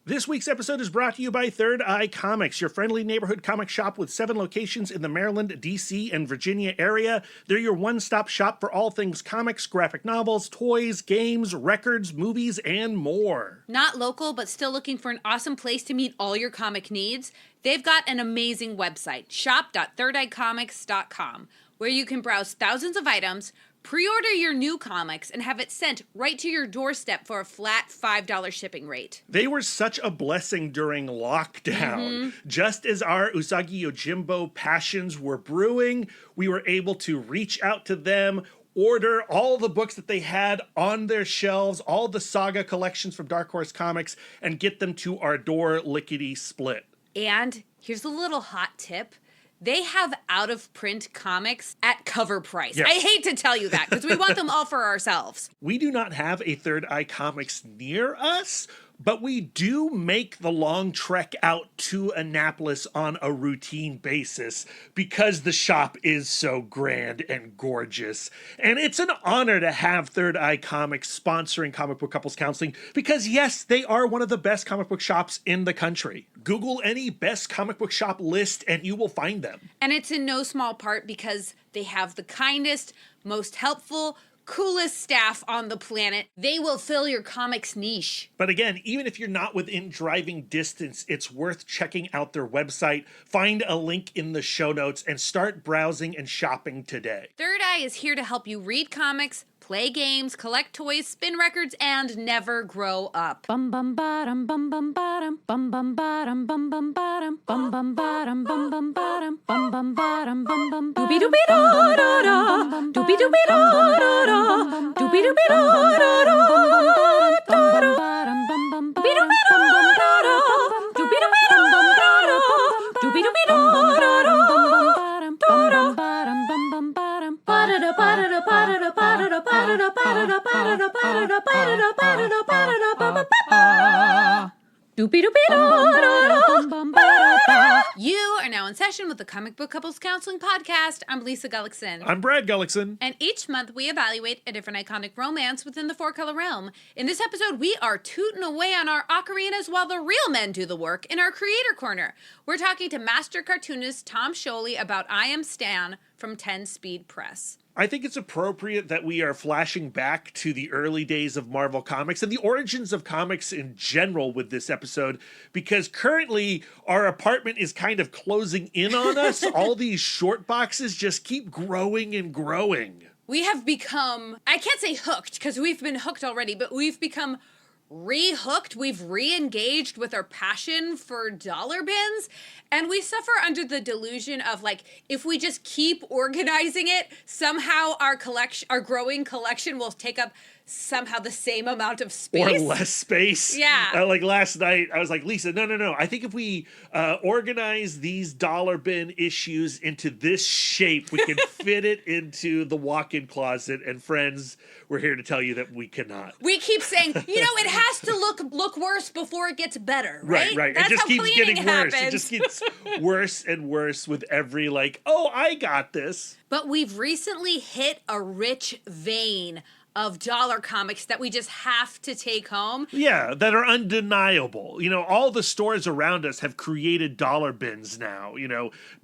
This week's episode is brought to you by Third Eye Comics, your friendly neighborhood comic shop with 7 locations in the Maryland, D.C., and Virginia area. They're your one-stop shop for all things comics, graphic novels, toys, games, records, movies, and more. Not local, but still looking for an awesome place to meet all your comic needs? They've got an amazing website, shop.thirdeyecomics.com, where you can browse thousands of items, pre-order your new comics, and have it sent right to your doorstep for a flat $5 shipping rate. They were such a blessing during lockdown. Just as our Usagi Yojimbo passions were brewing, we were able to reach out to them, order all the books that they had on their shelves, all the saga collections from Dark Horse Comics, and get them to our door lickety-split. And here's a little hot tip. They have out-of-print comics at cover price. Yes. I hate to tell you that, because we want them all for ourselves. We do not have a Third Eye Comics near us, but we do make the long trek out to Annapolis on a routine basis because the shop is so grand and gorgeous. And it's an honor to have Third Eye Comics sponsoring Comic Book Couples Counseling because, yes, they are one of the best comic book shops in the country. Google any best comic book shop list and you will find them. And it's in no small part because they have the kindest, most helpful, coolest staff on the planet. They will fill your comics niche. But again, even if you're not within driving distance, it's worth checking out their website. Find a link in the show notes and start browsing and shopping today. Third Eye is here to help you read comics, play games, collect toys, spin records, and never grow up. Bum bum bottom bum bum bottom bum bum bottom bum bum bottom bum bum bottom bum bum bottom bum bum bottom bum bum Doobie doobie da da da, doobie doobie da da da, doobie doobie da da da, doobie doobie da da da, doobie doobie da da da, doobie doobie da da da, You are now in session with the Comic Book Couples Counseling Podcast. I'm Lisa Gullickson. I'm Brad Gullickson. And each month we evaluate a different iconic romance within the four-color realm. In this episode, we are tooting away on our ocarinas while the real men do the work in our Creator Corner. We're talking to master cartoonist Tom Scioli about I Am Stan from 10 Speed Press. I think it's appropriate that we are flashing back to the early days of Marvel Comics and the origins of comics in general with this episode, because currently our apartment is kind of closing in on us. All these short boxes just keep growing and growing. We have become, I can't say hooked, because we've been hooked already, but we've become re-hooked. We've re-engaged with our passion for dollar bins, and we suffer under the delusion of, like, if we just keep organizing it, somehow our growing collection will take up somehow the same amount of space. Or less space. Yeah. Like last night, I was like, Lisa, no. I think if we organize these dollar bin issues into this shape, we can fit it into the walk-in closet. And friends, we're here to tell you that we cannot. We keep saying, it has to look worse before it gets better, right? Right. That's it just how keeps cleaning getting worse. happens. It just gets worse and worse with every, I got this. But we've recently hit a rich vein of dollar comics that we just have to take home. Yeah, that are undeniable. All the stores around us have created dollar bins now.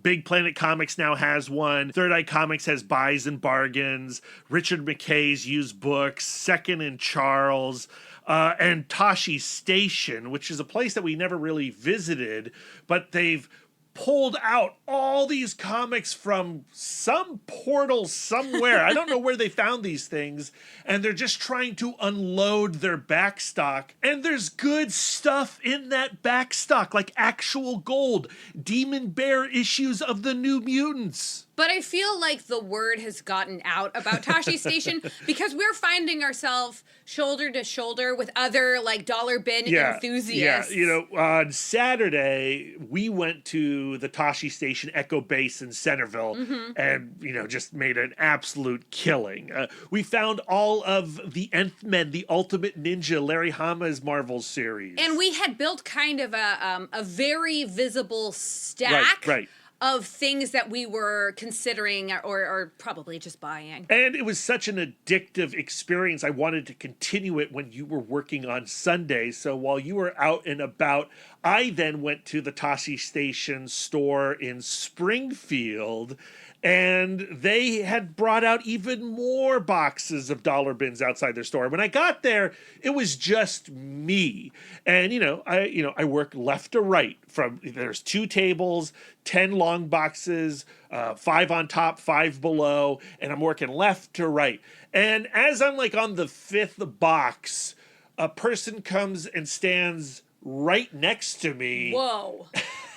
Big Planet Comics now has one. Third Eye Comics has Buys and Bargains. Richard McKay's Used Books. Second and Charles. And Tashi Station, which is a place that we never really visited, but they've pulled out all these comics from some portal somewhere. I don't know where they found these things, and they're just trying to unload their backstock. And there's good stuff in that backstock, like actual gold, Demon Bear issues of the New Mutants. But I feel like the word has gotten out about Tashi Station because we're finding ourselves shoulder to shoulder with other dollar bin enthusiasts. Yeah, on Saturday, we went to the Tashi Station Echo Base in Centerville and, just made an absolute killing. We found all of the Nth Men, the Ultimate Ninja, Larry Hama's Marvel series. And we had built kind of a very visible stack. Right. of things that we were considering or probably just buying. And it was such an addictive experience. I wanted to continue it when you were working on Sunday. So while you were out and about, I then went to the Tossie Station store in Springfield, and they had brought out even more boxes of dollar bins outside their store. When I got there, it was just me. And I work left to right. There's 2 tables, 10 long boxes, 5 on top, 5 below, and I'm working left to right. And as I'm like on the 5th box, a person comes and stands right next to me. Whoa.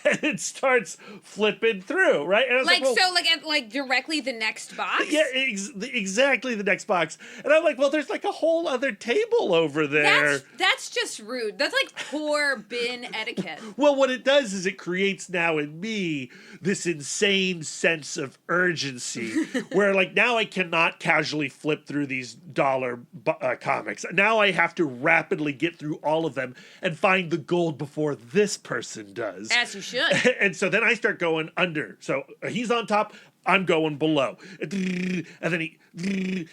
And it starts flipping through, right? And I was like directly the next box? Yeah, exactly the next box. And I'm like, well, there's like a whole other table over there. That's just rude. That's like poor bin etiquette. Well, what it does is it creates now in me this insane sense of urgency where like now I cannot casually flip through these dollar comics. Now I have to rapidly get through all of them and find the gold before this person does. As you should. And so then I start going under. So he's on top, I'm going below. And then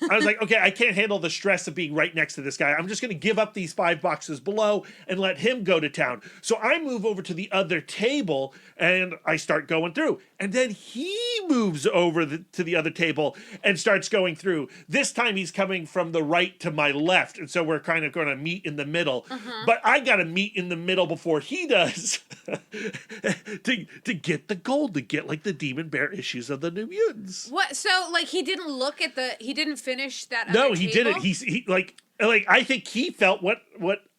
I was like, okay, I can't handle the stress of being right next to this guy. I'm just going to give up these 5 boxes below and let him go to town. So I move over to the other table and I start going through. And then he moves over to the other table and starts going through. This time he's coming from the right to my left. And so we're kind of going to meet in the middle. But I got to meet in the middle before he does to get the gold, to get like the Demon Bear issues of the New Mutants. What? So like he didn't look at he didn't finish that other No, he table? didn't. He like I think he felt what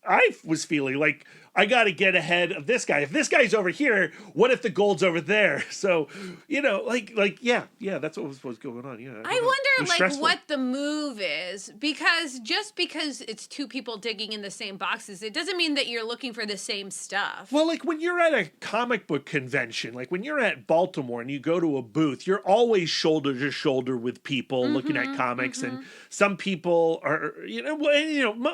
I was feeling. Like, I got to get ahead of this guy. If this guy's over here, what if the gold's over there? So, yeah, that's what was going on. Yeah, I wonder, stressful. what the move is, because just because it's 2 people digging in the same boxes, it doesn't mean that you're looking for the same stuff. Well, like when you're at a comic book convention, like when you're at Baltimore and you go to a booth, you're always shoulder to shoulder with people looking at comics, and some people are,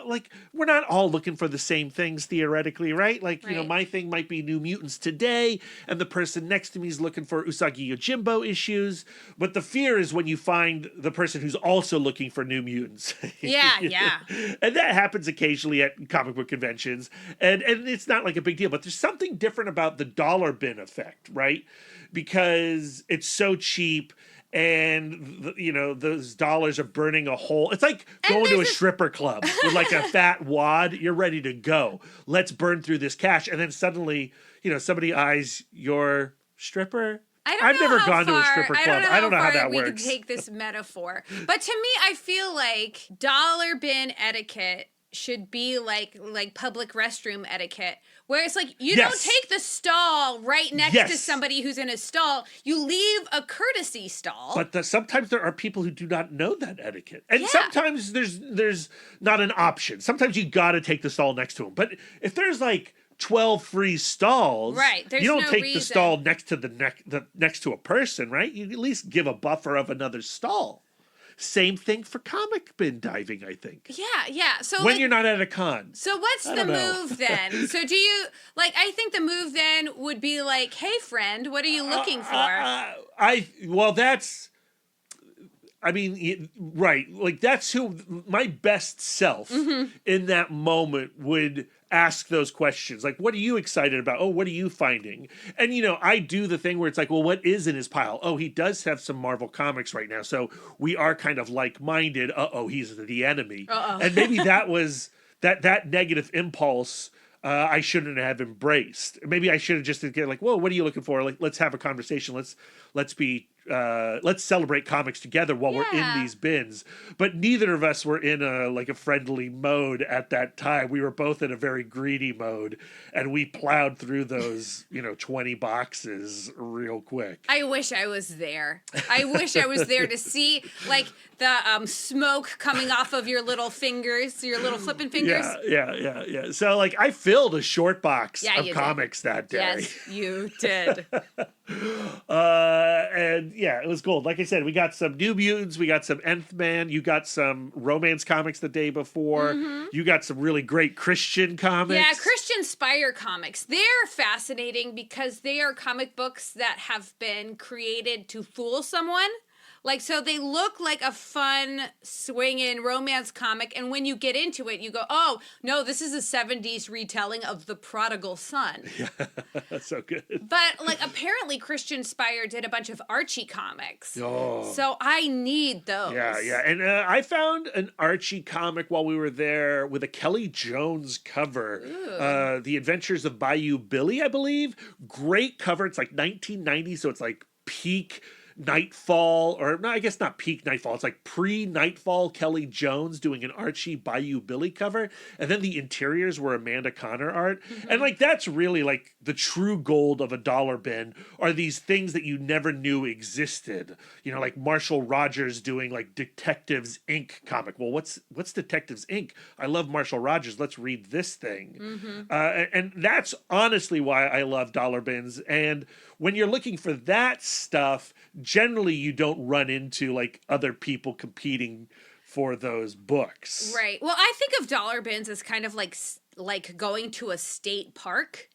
like we're not all looking for the same things theoretically, right? Like, my thing might be New Mutants today, and the person next to me is looking for Usagi Yojimbo issues. But the fear is when you find the person who's also looking for New Mutants. Yeah. And that happens occasionally at comic book conventions. And it's not like a big deal, but there's something different about the dollar bin effect, right? Because it's so cheap. And, those dollars are burning a hole. It's like going to a stripper club with like a fat wad. You're ready to go. Let's burn through this cash. And then suddenly, somebody eyes your stripper. I've never gone to a stripper club. I don't know how that works. We can take this metaphor. But to me, I feel like dollar bin etiquette should be like public restroom etiquette, where it's like you don't take the stall right next to somebody who's in a stall. You leave a courtesy stall. But sometimes there are people who do not know that etiquette, and sometimes there's not an option. Sometimes you got to take the stall next to them. But if there's like 12 free stalls, right? You don't take the stall next to next to a person, right? You at least give a buffer of another stall. Same thing for comic bin diving, I think. Yeah. So when you're not at a con. So what's the move then? So do you I think the move then would be like, hey friend, what are you looking for? Right. Like that's who my best self in that moment would ask those questions. Like, what are you excited about? Oh, what are you finding? And, I do the thing where it's like, well, what is in his pile? Oh, he does have some Marvel comics right now. So we are kind of like-minded. He's the enemy. And maybe that was that negative impulse I shouldn't have embraced. Maybe I should have just get like, whoa, what are you looking for? Like, let's have a conversation. Let's celebrate comics together while we're in these bins. But neither of us were in a friendly mode at that time. We were both in a very greedy mode, and we plowed through those 20 boxes real quick. I wish I was there. I wish I was there to see like the smoke coming off of your little fingers, your little flipping fingers. Yeah. So like I filled a short box of comics that day. Yes, you did. And yeah, it was gold. Like I said, we got some New Mutants, we got some Nth Man, you got some romance comics the day before, you got some really great Christian comics. Yeah, Christian Spire comics. They're fascinating because they are comic books that have been created to fool someone. Like, so they look like a fun swinging romance comic, and when you get into it, you go, oh, no, this is a 70s retelling of The Prodigal Son. Yeah, that's so good. But, like, apparently Christian Spire did a bunch of Archie comics. Oh. So I need those. Yeah. And I found an Archie comic while we were there with a Kelly Jones cover. The Adventures of Bayou Billy, I believe. Great cover. It's like 1990, so it's like peak Nightfall, or no, I guess not peak Nightfall. It's like pre-Nightfall Kelly Jones doing an Archie Bayou Billy cover, and then the interiors were Amanda Connor art, and like that's really like the true gold of a dollar bin. Are these things that you never knew existed? You know, like Marshall Rogers doing like Detectives Inc. comic. Well, what's Detectives Inc.? I love Marshall Rogers. Let's read this thing, and that's honestly why I love dollar bins. And when you're looking for that stuff, generally you don't run into like other people competing for those books. Right. Well, I think of dollar bins as kind of like going to a state park.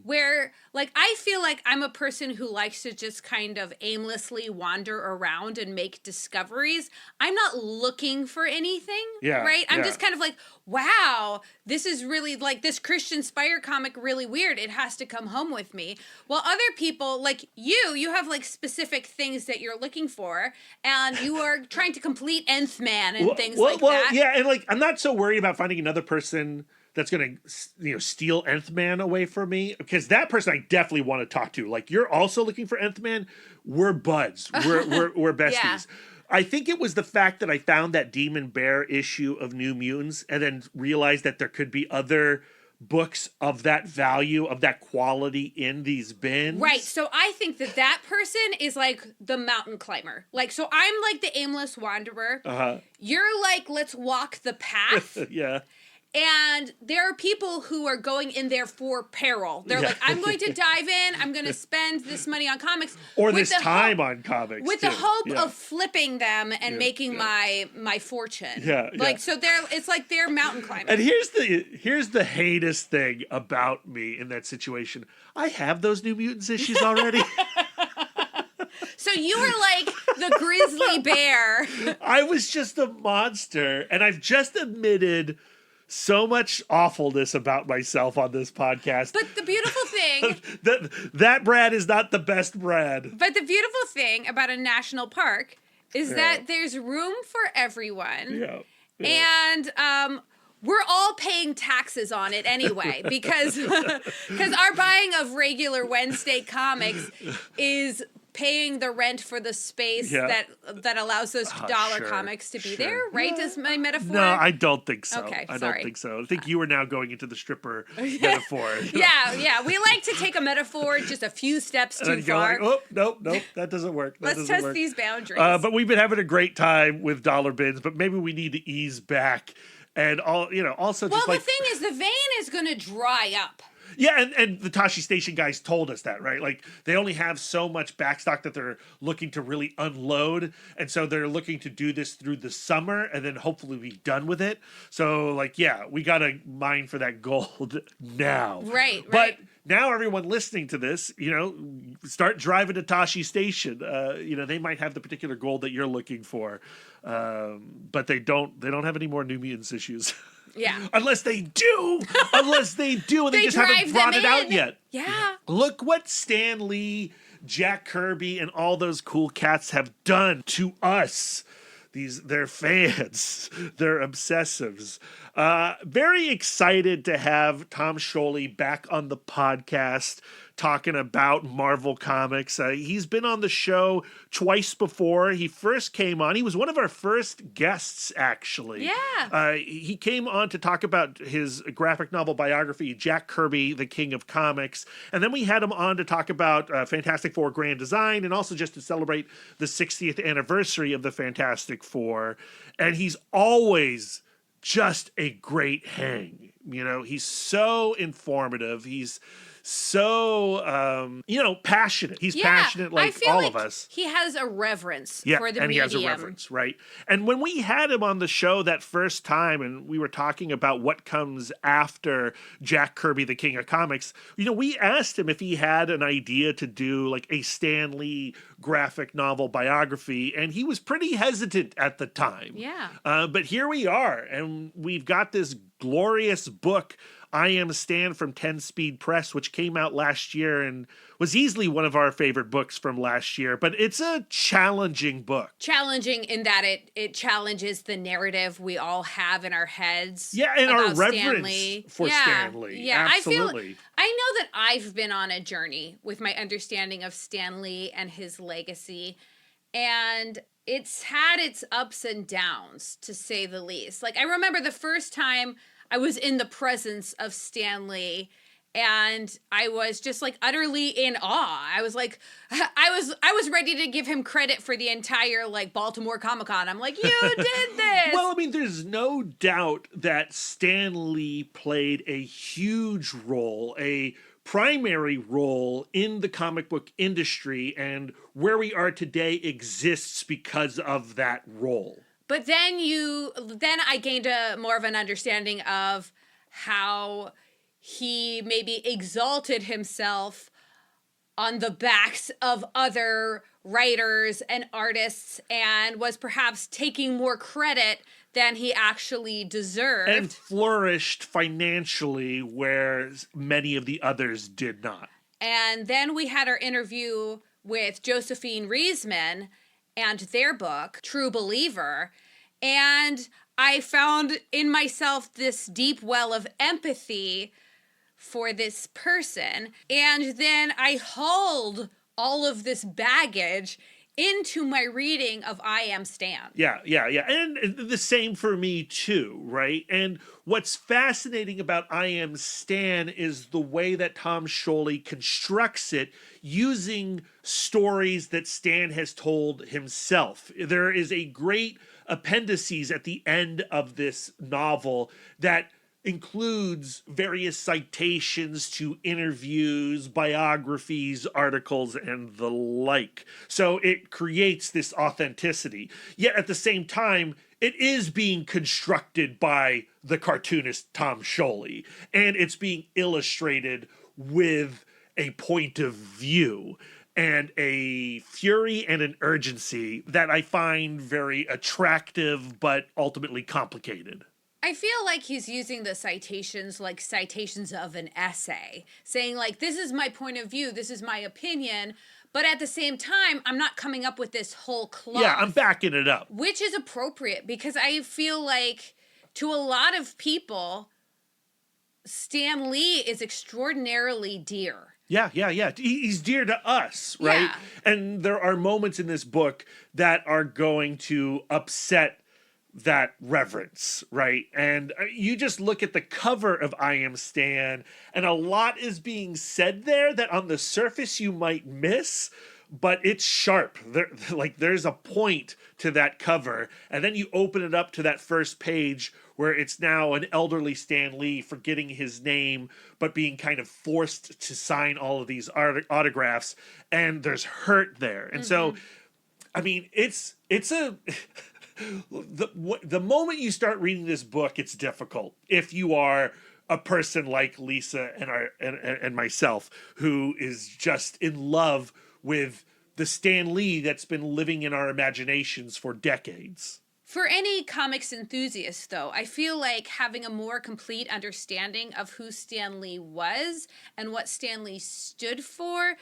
Where, like, I feel like I'm a person who likes to just kind of aimlessly wander around and make discoveries. I'm not looking for anything, right? I'm just kind of like, wow, this is really, like, this Christian Spire comic really weird. It has to come home with me. While other people, like you have, like, specific things that you're looking for, and you are trying to complete Nth Man and things like that. Yeah, and, like, I'm not so worried about finding another person that's going to, steal Nth Man away from me, because that person I definitely want to talk to. Like, you're also looking for Nth Man. We're buds. We're besties. Yeah. I think it was the fact that I found that Demon Bear issue of New Mutants and then realized that there could be other books of that value, of that quality in these bins. Right. So I think that person is like the mountain climber. Like, so I'm like the aimless wanderer. You're like, let's walk the path. Yeah. And there are people who are going in there for peril. They're like, I'm going to dive in. I'm going to spend this money on comics. Or this time on comics. With the hope of flipping them and making my fortune. Yeah. Like, so it's like they're mountain climbing. And here's the heinous thing about me in that situation. I have those New Mutants issues already. So you were like the grizzly bear. I was just a monster. And I've just admitted so much awfulness about myself on this podcast. But the beautiful thing... that Brad is not the best Brad. But the beautiful thing about a national park is that there's room for everyone. Yeah. And we're all paying taxes on it anyway, because our buying of regular Wednesday comics is paying the rent for the space that allows those dollar comics to be there, right? Does my metaphor? No, I don't think so. Okay, I don't think so. I think you are now going into the stripper metaphor. Yeah. We like to take a metaphor just a few steps too far. Like, oh, nope, that doesn't work. Let's test these boundaries. But we've been having a great time with dollar bins, but maybe we need to ease back and also just the thing is, the vein is going to dry up. Yeah, and the Tashi Station guys told us that, right? Like, they only have so much backstock that they're looking to really unload, and so they're looking to do this through the summer, and then hopefully be done with it. So, like, yeah, we gotta mine for that gold now. Right. But now everyone listening to this, start driving to Tashi Station. They might have the particular gold that you're looking for, but they don't have any more New Mutants issues. Yeah. Unless they do, and they just haven't brought it out yet. Yeah. Look what Stan Lee, Jack Kirby, and all those cool cats have done to us. Their fans, their obsessives. Very excited to have Tom Scioli back on the podcast talking about Marvel Comics. He's been on the show twice before. He first came on. He was one of our first guests, actually. Yeah. He came on to talk about his graphic novel biography, Jack Kirby, the King of Comics. And then we had him on to talk about Fantastic Four Grand Design, and also just to celebrate the 60th anniversary of the Fantastic Four. And he's always just a great hang He's so informative. He's so, passionate. He's passionate I like feel all like of us. he has a reverence Yeah, for the and medium. he has a reverence, right? And when we had him on the show that first time and we were talking about what comes after Jack Kirby, the King of Comics, we asked him if he had an idea to do like a Stan Lee graphic novel biography, and he was pretty hesitant at the time. Yeah. But here we are, and we've got this glorious book, I Am Stan from 10 Speed Press, which came out last year and was easily one of our favorite books from last year. But it's a challenging book. Challenging in that it challenges the narrative we all have in our heads. Yeah, and our about reverence Stan Lee. for Stan Lee. Yeah, Absolutely. I know that I've been on a journey with my understanding of Stan Lee and his legacy. And it's had its ups and downs, to say the least. Like, I remember the first time I was in the presence of Stan Lee, and I was just like utterly in awe. I was like, I was ready to give him credit for the entire like Baltimore Comic-Con. I'm like, you did this. Well, I mean, there's no doubt that Stan Lee played a huge role, a primary role in the comic book industry, and where we are today exists because of that role. But then I gained more of an understanding of how he maybe exalted himself on the backs of other writers and artists and was perhaps taking more credit than he actually deserved. And flourished financially where many of the others did not. And then we had our interview with Josephine Riesman and their book, True Believer. And I found in myself this deep well of empathy for this person. And then I hauled all of this baggage into my reading of I Am Stan. Yeah. And the same for me too, right? And what's fascinating about I Am Stan is the way that Tom Scioli constructs it using stories that Stan has told himself. There is a great appendices at the end of this novel that includes various citations to interviews, biographies, articles, and the like. So it creates this authenticity. Yet at the same time, it is being constructed by the cartoonist Tom Scioli, and it's being illustrated with a point of view and a fury and an urgency that I find very attractive but ultimately complicated. I feel like he's using the citations like citations of an essay, saying like, this is my point of view, this is my opinion, but at the same time, I'm not coming up with this whole cloth. Yeah, I'm backing it up. Which is appropriate because I feel like to a lot of people, Stan Lee is extraordinarily dear. Yeah. He's dear to us, right? Yeah. And there are moments in this book that are going to upset that reverence, right? And you just look at the cover of I Am Stan, and a lot is being said there that on the surface you might miss, but it's sharp. There's a point to that cover, and then you open it up to that first page where it's now an elderly Stan Lee forgetting his name, but being kind of forced to sign all of these autographs, and there's hurt there. And so, I mean, it's a... The moment you start reading this book, it's difficult. If you are a person like Lisa and myself, who is just in love with the Stan Lee that's been living in our imaginations for decades. For any comics enthusiast, though, I feel like having a more complete understanding of who Stan Lee was and what Stan Lee stood for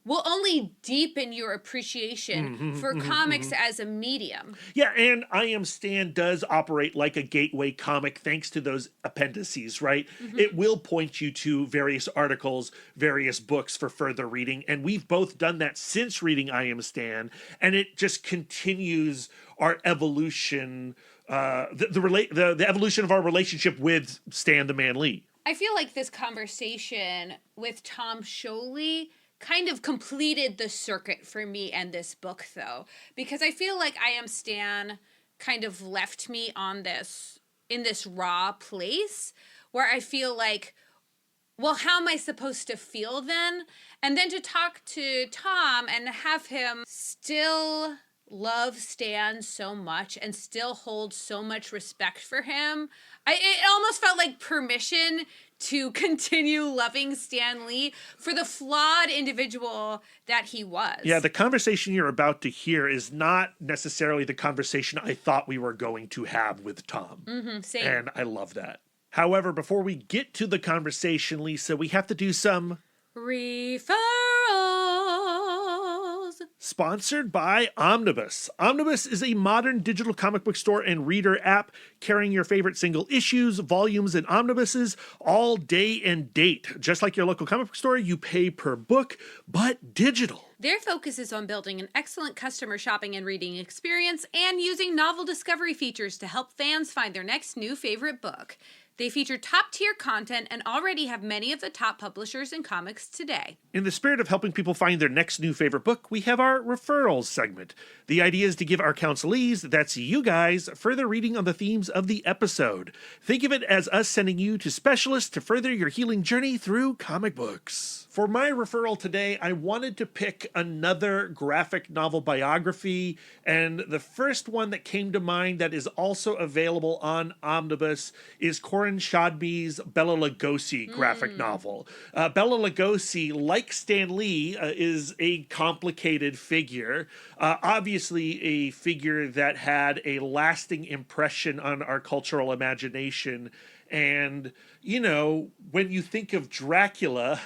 will only deepen your appreciation for comics as a medium. Yeah, and I Am Stan does operate like a gateway comic thanks to those appendices, right? It will point you to various articles, various books for further reading, and we've both done that since reading I Am Stan, and it just continues our evolution, the evolution of our relationship with Stan the Man Lee. I feel like this conversation with Tom Scioli kind of completed the circuit for me and this book, though, because I feel like I Am Stan kind of left me on in this raw place where I feel like, well, how am I supposed to feel then? And then to talk to Tom and have him still love Stan so much and still hold so much respect for him. It almost felt like permission to continue loving Stan Lee for the flawed individual that he was. Yeah, the conversation you're about to hear is not necessarily the conversation I thought we were going to have with Tom. Same. And I love that. However, before we get to the conversation, Lisa, we have to do some referrals. Sponsored by Omnibus. Omnibus is a modern digital comic book store and reader app carrying your favorite single issues, volumes, and omnibuses all day and date. Just like your local comic book store, you pay per book, but digital. Their focus is on building an excellent customer shopping and reading experience and using novel discovery features to help fans find their next new favorite book. They feature top-tier content and already have many of the top publishers in comics today. In the spirit of helping people find their next new favorite book, we have our referrals segment. The idea is to give our counselees, that's you guys, further reading on the themes of the episode. Think of it as us sending you to specialists to further your healing journey through comic books. For my referral today, I wanted to pick another graphic novel biography, and the first one that came to mind that is also available on Omnibus is Corin Shodby's Bela Lugosi graphic novel. Bela Lugosi, like Stan Lee, is a complicated figure. Obviously a figure that had a lasting impression on our cultural imagination. And, you know, when you think of Dracula,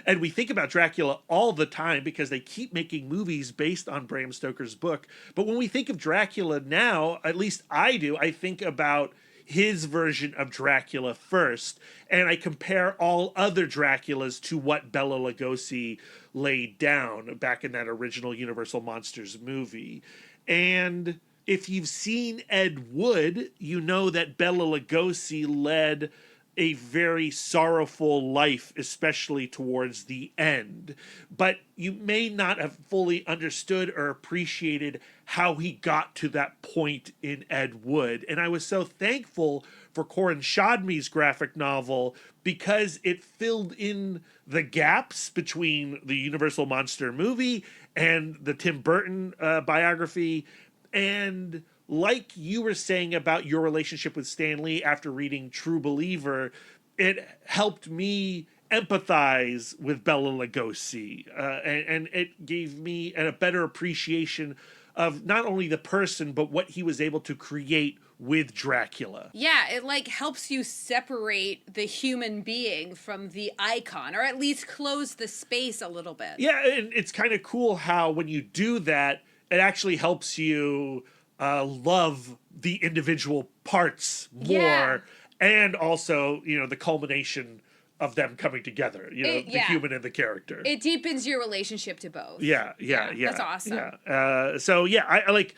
and we think about Dracula all the time because they keep making movies based on Bram Stoker's book. But when we think of Dracula now, at least I do, I think about his version of Dracula first, and I compare all other Draculas to what Bela Lugosi laid down back in that original Universal Monsters movie. And if you've seen Ed Wood, you know that Bela Lugosi led a very sorrowful life, especially towards the end. But you may not have fully understood or appreciated how he got to that point in Ed Wood. And I was so thankful for Corin Shodby's graphic novel because it filled in the gaps between the Universal Monster movie and the Tim Burton biography. And like you were saying about your relationship with Stan Lee after reading True Believer, it helped me empathize with Bela Lugosi. And it gave me a better appreciation of not only the person, but what he was able to create with Dracula. Yeah, it like helps you separate the human being from the icon, or at least close the space a little bit. Yeah, and it's kind of cool how when you do that, it actually helps you love the individual parts more, and also, you know, the culmination of them coming together, you know, the human and the character. It deepens your relationship to both. Yeah. That's awesome. Yeah. So yeah, I like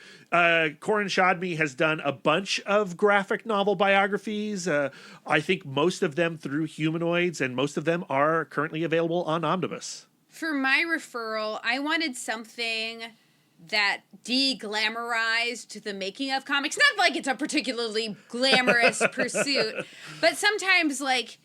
Corin Shodby has done a bunch of graphic novel biographies. I think most of them through Humanoids, and most of them are currently available on Omnibus. For my referral, I wanted something that de-glamorized the making of comics. Not like it's a particularly glamorous pursuit, but sometimes like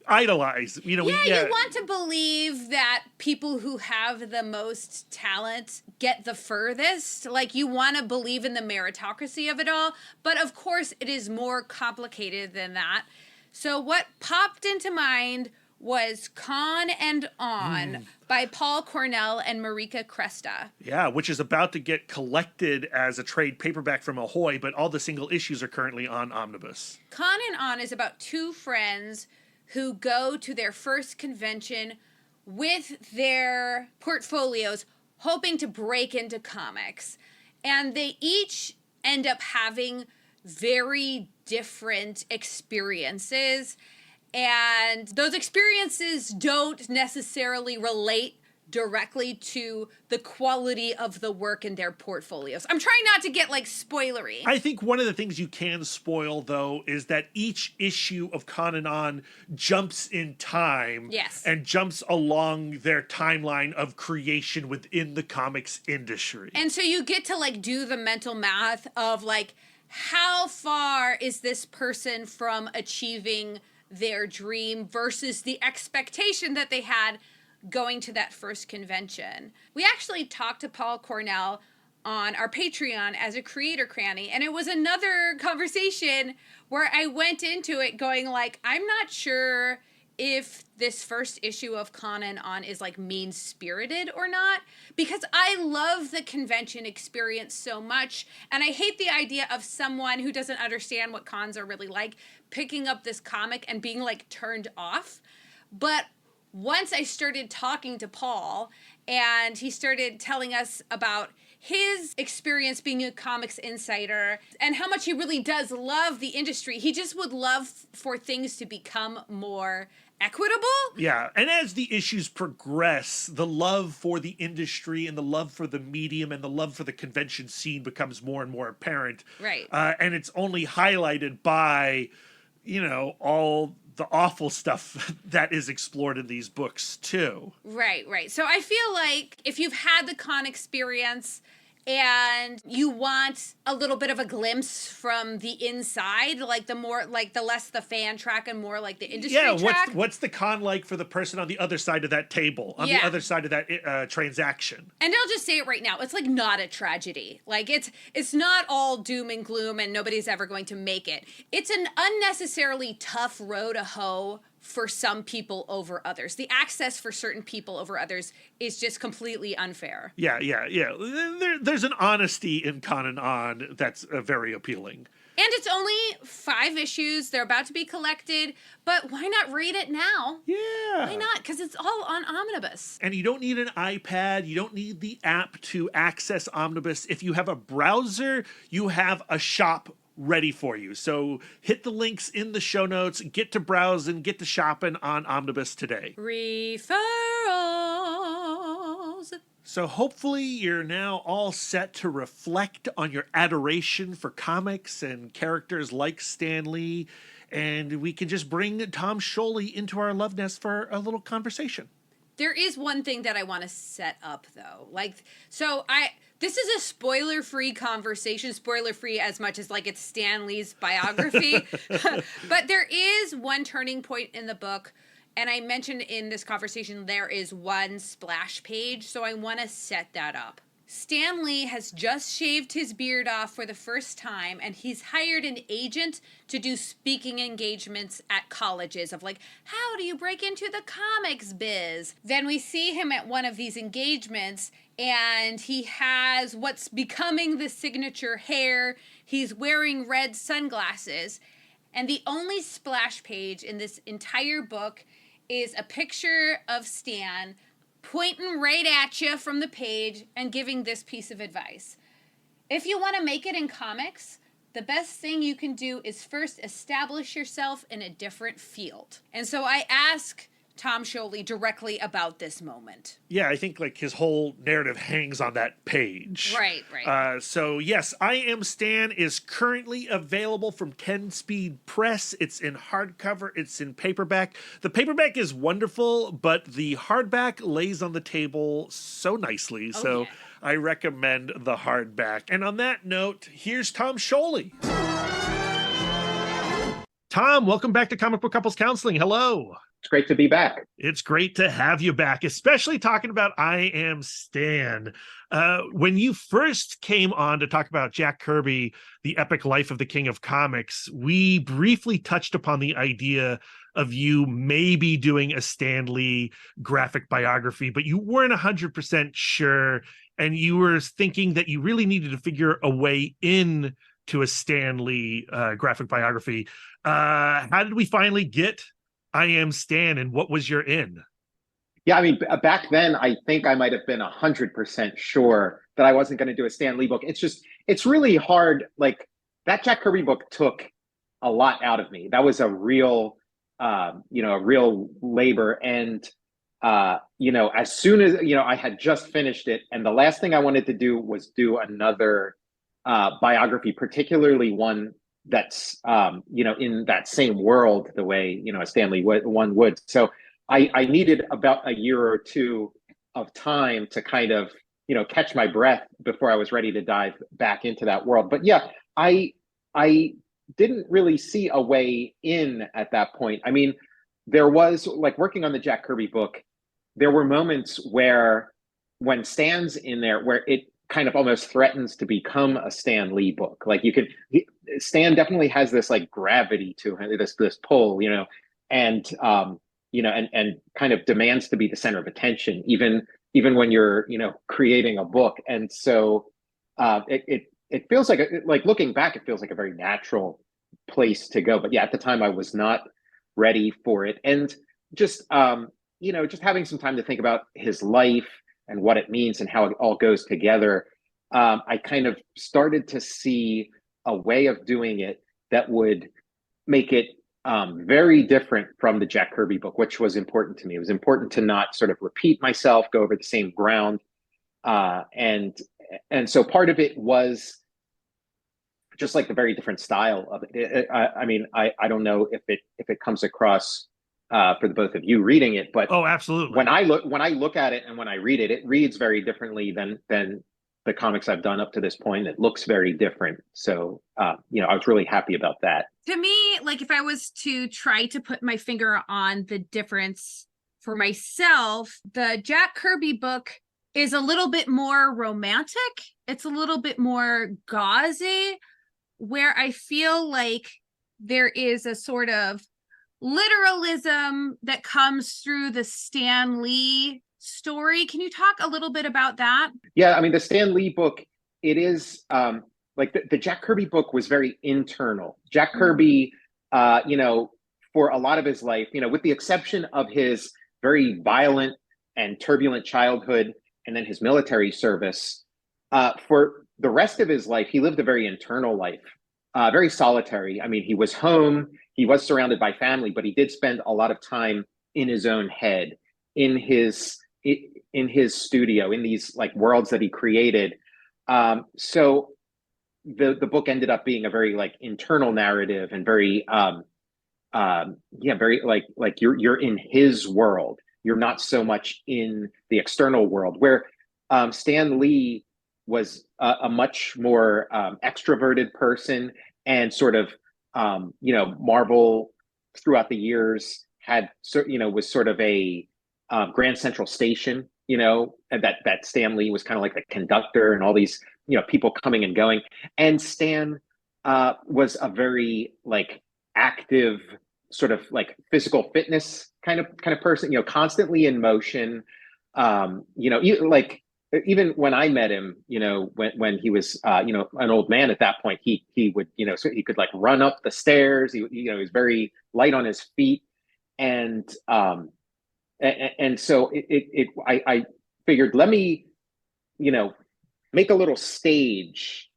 idolize, you know. You want to believe that people who have the most talent get the furthest. Like, you want to believe in the meritocracy of it all, but of course it is more complicated than that. So what popped into mind was Con and On by Paul Cornell and Marika Cresta. Yeah, which is about to get collected as a trade paperback from Ahoy, but all the single issues are currently on Omnibus. Con and On is about two friends who go to their first convention with their portfolios, hoping to break into comics. And they each end up having very different experiences. And those experiences don't necessarily relate directly to the quality of the work in their portfolios. I'm trying not to get like spoilery. I think one of the things you can spoil, though, is that each issue of Con and On jumps in time. Yes. And jumps along their timeline of creation within the comics industry. And so you get to like do the mental math of like, how far is this person from achieving their dream versus the expectation that they had going to that first convention. We actually talked to Paul Cornell on our Patreon as a creator cranny, and it was another conversation where I went into it going like, I'm not sure if this first issue of Conan On is like mean-spirited or not, because I love the convention experience so much, and I hate the idea of someone who doesn't understand what cons are really like picking up this comic and being like turned off. But once I started talking to Paul and he started telling us about his experience being a comics insider and how much he really does love the industry, he just would love for things to become more equitable. Yeah, and as the issues progress, the love for the industry and the love for the medium and the love for the convention scene becomes more and more apparent. Right. And it's only highlighted by, all the awful stuff that is explored in these books too. Right. So I feel like if you've had the con experience and you want a little bit of a glimpse from the inside, like the less the fan track and more like the industry track. What's the con like for the person on the other side of that table, on the other side of that transaction? And I'll just say it right now, it's like not a tragedy. Like it's not all doom and gloom and nobody's ever going to make it. It's an unnecessarily tough row to hoe for some people over others. The access for certain people over others is just completely unfair. Yeah. There's an honesty in Conan On that's very appealing. And it's only 5 issues. They're about to be collected, but why not read it now? Yeah. Why not? Because it's all on Omnibus. And you don't need an iPad. You don't need the app to access Omnibus. If you have a browser, you have a shop ready for you. So hit the links in the show notes, get to browsing, get to shopping on Omnibus today. Referrals. So hopefully you're now all set to reflect on your adoration for comics and characters like Stan Lee, and we can just bring Tom Scioli into our love nest for a little conversation. There is one thing that I want to set up though. This is a spoiler-free conversation, spoiler-free as much as like it's Stan Lee's biography. But there is one turning point in the book, and I mentioned in this conversation there is one splash page, so I want to set that up. Stan Lee has just shaved his beard off for the first time, and he's hired an agent to do speaking engagements at colleges of like, how do you break into the comics biz? Then we see him at one of these engagements, and he has what's becoming the signature hair. He's wearing red sunglasses, and the only splash page in this entire book is a picture of Stan pointing right at you from the page and giving this piece of advice. If you want to make it in comics, the best thing you can do is first establish yourself in a different field. And so I ask Tom Scioli directly about this moment. Yeah, I think like his whole narrative hangs on that page. Right. So yes, I Am Stan is currently available from 10 Speed Press. It's in hardcover, it's in paperback. The paperback is wonderful, but the hardback lays on the table so nicely. I recommend the hardback. And on that note, here's Tom Scioli. Tom, welcome back to Comic Book Couples Counseling. Hello. It's great to be back. It's great to have you back, especially talking about I Am Stan. When you first came on to talk about Jack Kirby, The Epic Life of the King of Comics, we briefly touched upon the idea of you maybe doing a Stan Lee graphic biography, but you weren't 100% sure, and you were thinking that you really needed to figure a way in to a Stan Lee graphic biography. How did we finally get I Am Stan, and what was your in? Yeah, I mean, back then, I think I might have been 100% sure that I wasn't going to do a Stan Lee book. It's really hard. Like, that Jack Kirby book took a lot out of me. That was a real, a real labor. And, as soon as, I had just finished it, and the last thing I wanted to do was do another biography, particularly one that's in that same world the way a Stan Lee one would. So I needed about a year or two of time to kind of catch my breath before I was ready to dive back into that world. But yeah, I didn't really see a way in at that point. I mean, there was like working on the Jack Kirby book, there were moments where when Stan's in there, where it kind of almost threatens to become a Stan Lee book. Like Stan definitely has this like gravity to him, this pull, and and kind of demands to be the center of attention, even when you're creating a book. And so it feels like looking back, it feels like a very natural place to go. But yeah, at the time I was not ready for it, and just just having some time to think about his life and what it means and how it all goes together, I kind of started to see a way of doing it that would make it very different from the Jack Kirby book, which was important to me. It was important to not sort of repeat myself, go over the same ground. And so part of it was just like the very different style of it. I mean, I don't know if it comes across for the both of you reading it, but oh, absolutely. When I look at it and when I read it, it reads very differently than the comics I've done up to this point. It looks very different. So I was really happy about that. To me, like if I was to try to put my finger on the difference for myself, the Jack Kirby book is a little bit more romantic. It's a little bit more gauzy, where I feel like there is a sort of literalism that comes through the Stan Lee story. Can you talk a little bit about that? Yeah, I mean, the Stan Lee book, it is like the Jack Kirby book was very internal. Jack Kirby, for a lot of his life, with the exception of his very violent and turbulent childhood and then his military service, for the rest of his life, he lived a very internal life, very solitary. I mean, he was home, he was surrounded by family, but he did spend a lot of time in his own head, in his studio, in these like worlds that he created. So the book ended up being a very like internal narrative and very very like you're in his world. You're not so much in the external world, where Stan Lee was a much more extroverted person, and sort of Marvel throughout the years had was sort of a Grand Central Station, and that Stan Lee was kind of like the conductor and all these people coming and going, and Stan was a very like active sort of like physical fitness kind of person, constantly in motion. Like even when I met him, when he was an old man at that point, he would so he could like run up the stairs. He was very light on his feet, and so I figured, let me make a little stage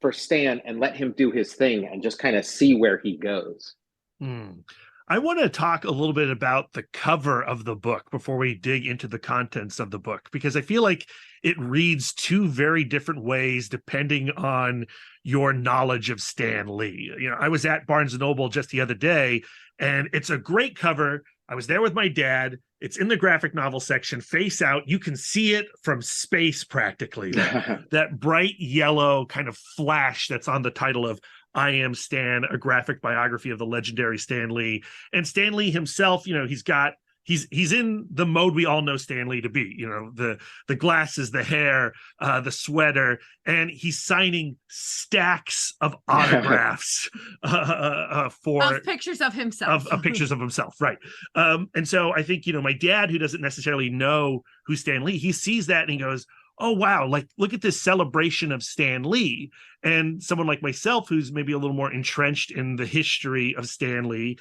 for Stan and let him do his thing and just kind of see where he goes. I want to talk a little bit about the cover of the book before we dig into the contents of the book, because I feel like it reads two very different ways depending on your knowledge of Stan Lee. I was at Barnes & Noble just the other day, and it's a great cover. I was there with my dad. It's in the graphic novel section, face out. You can see it from space practically. That bright yellow kind of flash that's on the title of I Am Stan, a graphic biography of the legendary Stan Lee. And Stan Lee himself, he's in the mode we all know Stan Lee to be, the glasses, the hair, the sweater, and he's signing stacks of autographs of pictures of himself. Of pictures of himself, right. And so I think, my dad, who doesn't necessarily know who Stan Lee, he sees that and he goes, oh, wow, like, look at this celebration of Stan Lee. And someone like myself, who's maybe a little more entrenched in the history of Stan Lee,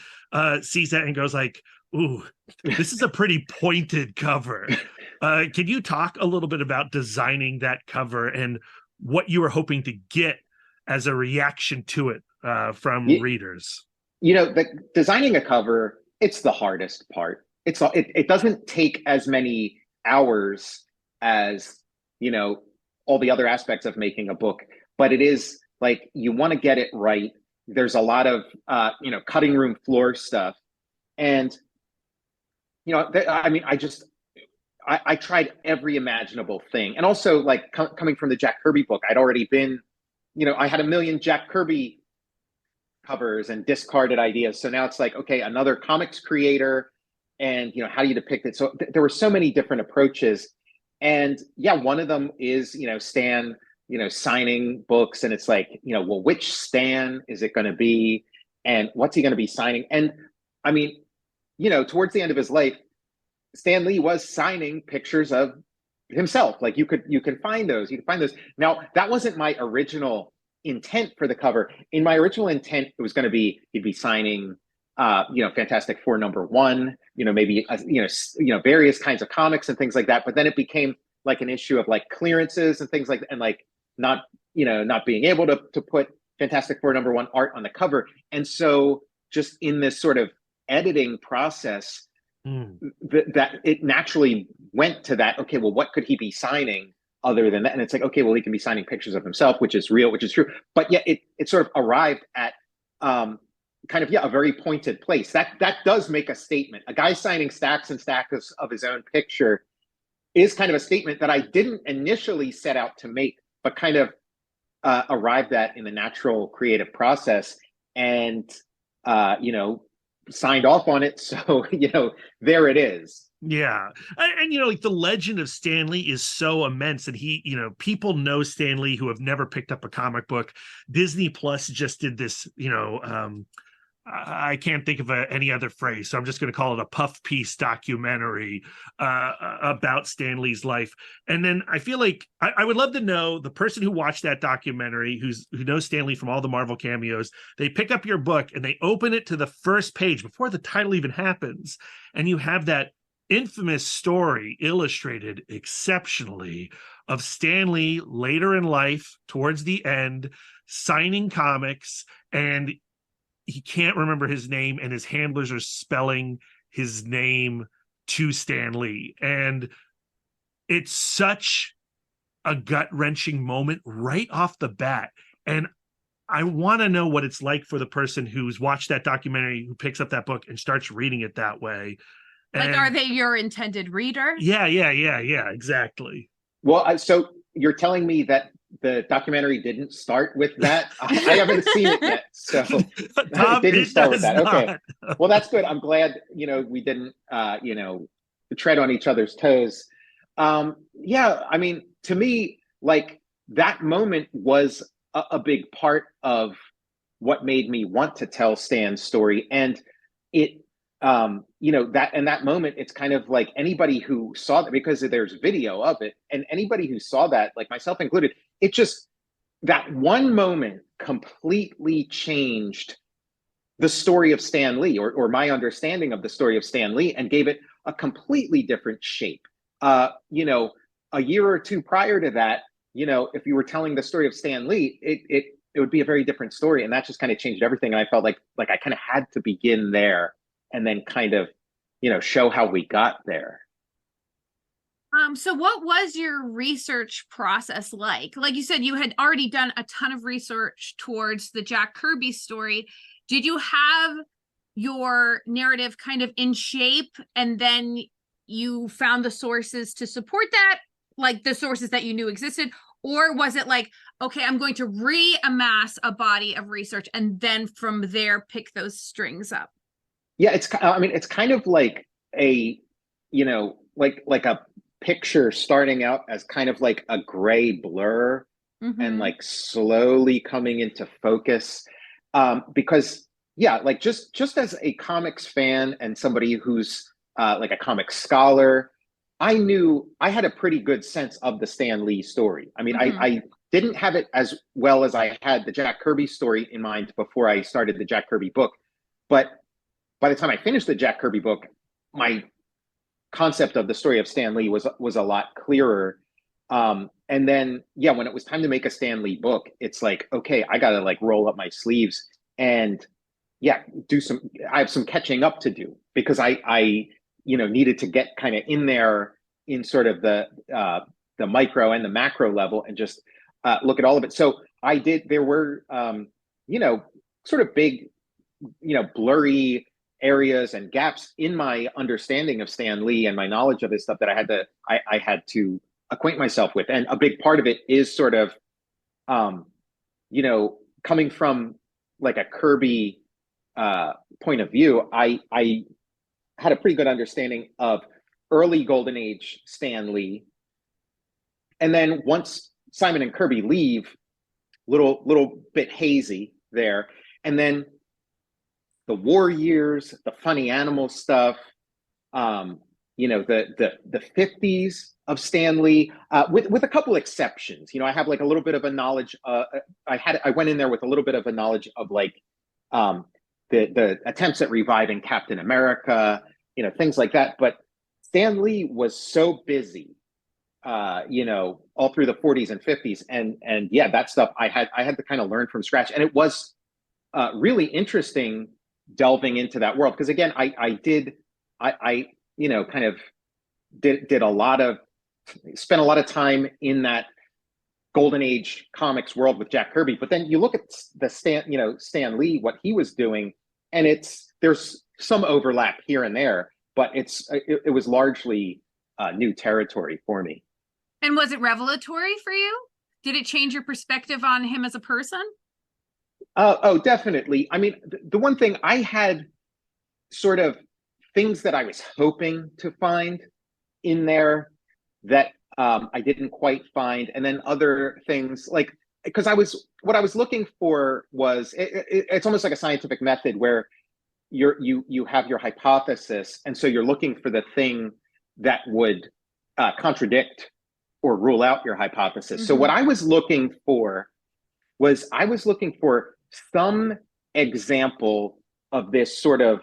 sees that and goes like, ooh, this is a pretty pointed cover. Can you talk a little bit about designing that cover and what you were hoping to get as a reaction to it from readers? Designing a cover, it's the hardest part. It doesn't take as many hours as all the other aspects of making a book, but it is like you want to get it right. There's a lot of cutting room floor stuff, and I tried every imaginable thing. And also, like, coming from the Jack Kirby book, I'd already been, I had a million Jack Kirby covers and discarded ideas. So now it's like, okay, another comics creator, and how do you depict it? So there were so many different approaches, and yeah, one of them is Stan signing books, and it's like, well, which Stan is it going to be, and what's he going to be signing? And I mean, towards the end of his life, Stan Lee was signing pictures of himself. Like you can find those. Now, that wasn't my original intent for the cover. In my original intent, it was going to be he'd be signing Fantastic Four #1, maybe various kinds of comics and things like that. But then it became like an issue of like clearances and things like that, and like not being able to put Fantastic Four #1 art on the cover. And so just in this sort of editing process, that it naturally went to that, okay, well, what could he be signing other than that? And it's like, okay, well, he can be signing pictures of himself, which is real, which is true. But yet it sort of arrived at kind of, a very pointed place. That does make a statement. A guy signing stacks and stacks of his own picture is kind of a statement that I didn't initially set out to make, but kind of arrived at in the natural creative process, and signed off on it. So there it is. Yeah. And like the legend of Stan Lee is so immense, and he, people know Stan Lee who have never picked up a comic book. Disney Plus just did this, I can't think of any other phrase, so I'm just going to call it a puff piece documentary about Stan Lee's life. And then I feel like I would love to know the person who watched that documentary, who knows Stan Lee from all the Marvel cameos. They pick up your book and they open it to the first page before the title even happens, and you have that infamous story illustrated exceptionally of Stan Lee later in life, towards the end, signing comics, and he can't remember his name, and his handlers are spelling his name to Stan Lee. And it's such a gut-wrenching moment right off the bat. And I want to know what it's like for the person who's watched that documentary, who picks up that book and starts reading it that way. Like, are they your intended reader? Yeah, exactly. Well, so you're telling me that the documentary didn't start with that? I haven't seen it yet, so Tom, it didn't start with that. Not. Okay, well, that's good. I'm glad we didn't tread on each other's toes. Yeah, I mean, to me, like, that moment was a big part of what made me want to tell Stan's story. And it that in that moment, it's kind of like anybody who saw that, because there's video of it, and anybody who saw that, like myself included, it just, that one moment completely changed the story of Stan Lee, or my understanding of the story of Stan Lee, and gave it a completely different shape. A year or two prior to that, if you were telling the story of Stan Lee, it would be a very different story. And that just kind of changed everything. And I felt like I kind of had to begin there, and then kind of, show how we got there. So what was your research process like? Like you said, you had already done a ton of research towards the Jack Kirby story. Did you have your narrative kind of in shape, and then you found the sources to support that, like the sources that you knew existed? Or was it like, okay, I'm going to re-amass a body of research, and then from there pick those strings up? Yeah, it's kind of like a, like a picture starting out as kind of like a gray blur, and like slowly coming into focus. Because like just as a comics fan and somebody who's like a comics scholar, I knew I had a pretty good sense of the Stan Lee story. I mean, I didn't have it as well as I had the Jack Kirby story in mind before I started the Jack Kirby book. But by the time I finished the Jack Kirby book, my concept of the story of Stan Lee was a lot clearer. And then, when it was time to make a Stan Lee book, it's like, okay, I got to like roll up my sleeves and I have some catching up to do, because I needed to get kind of in there in sort of the micro and the macro level, and just look at all of it. So I did, there were, sort of big, blurry areas and gaps in my understanding of Stan Lee and my knowledge of his stuff that I had to acquaint myself with. And a big part of it is sort of, coming from like a Kirby point of view, I had a pretty good understanding of early Golden Age Stan Lee, and then once Simon and Kirby leave, little bit hazy there, and then the war years, the funny animal stuff, the 50s of Stan Lee, with a couple exceptions. I have like a little bit of a knowledge. I went in there with a little bit of a knowledge of like the attempts at reviving Captain America, things like that. But Stan Lee was so busy, all through the 40s and 50s, and yeah, that stuff I had to kind of learn from scratch, and it was really interesting delving into that world, because again, I kind of did a lot of spent a lot of time in that Golden Age comics world with Jack Kirby, but then you look at the Stan Lee, what he was doing, and there's some overlap here and there, but it was largely new territory for me. And was it revelatory for you? Did it change your perspective on him as a person? Oh, definitely. I mean, the one thing I had sort of things that I was hoping to find in there that I didn't quite find, and then other things like, because what I was looking for was it's almost like a scientific method where you have your hypothesis, and so you're looking for the thing that would contradict or rule out your hypothesis. So what I was looking for was some example of this sort of,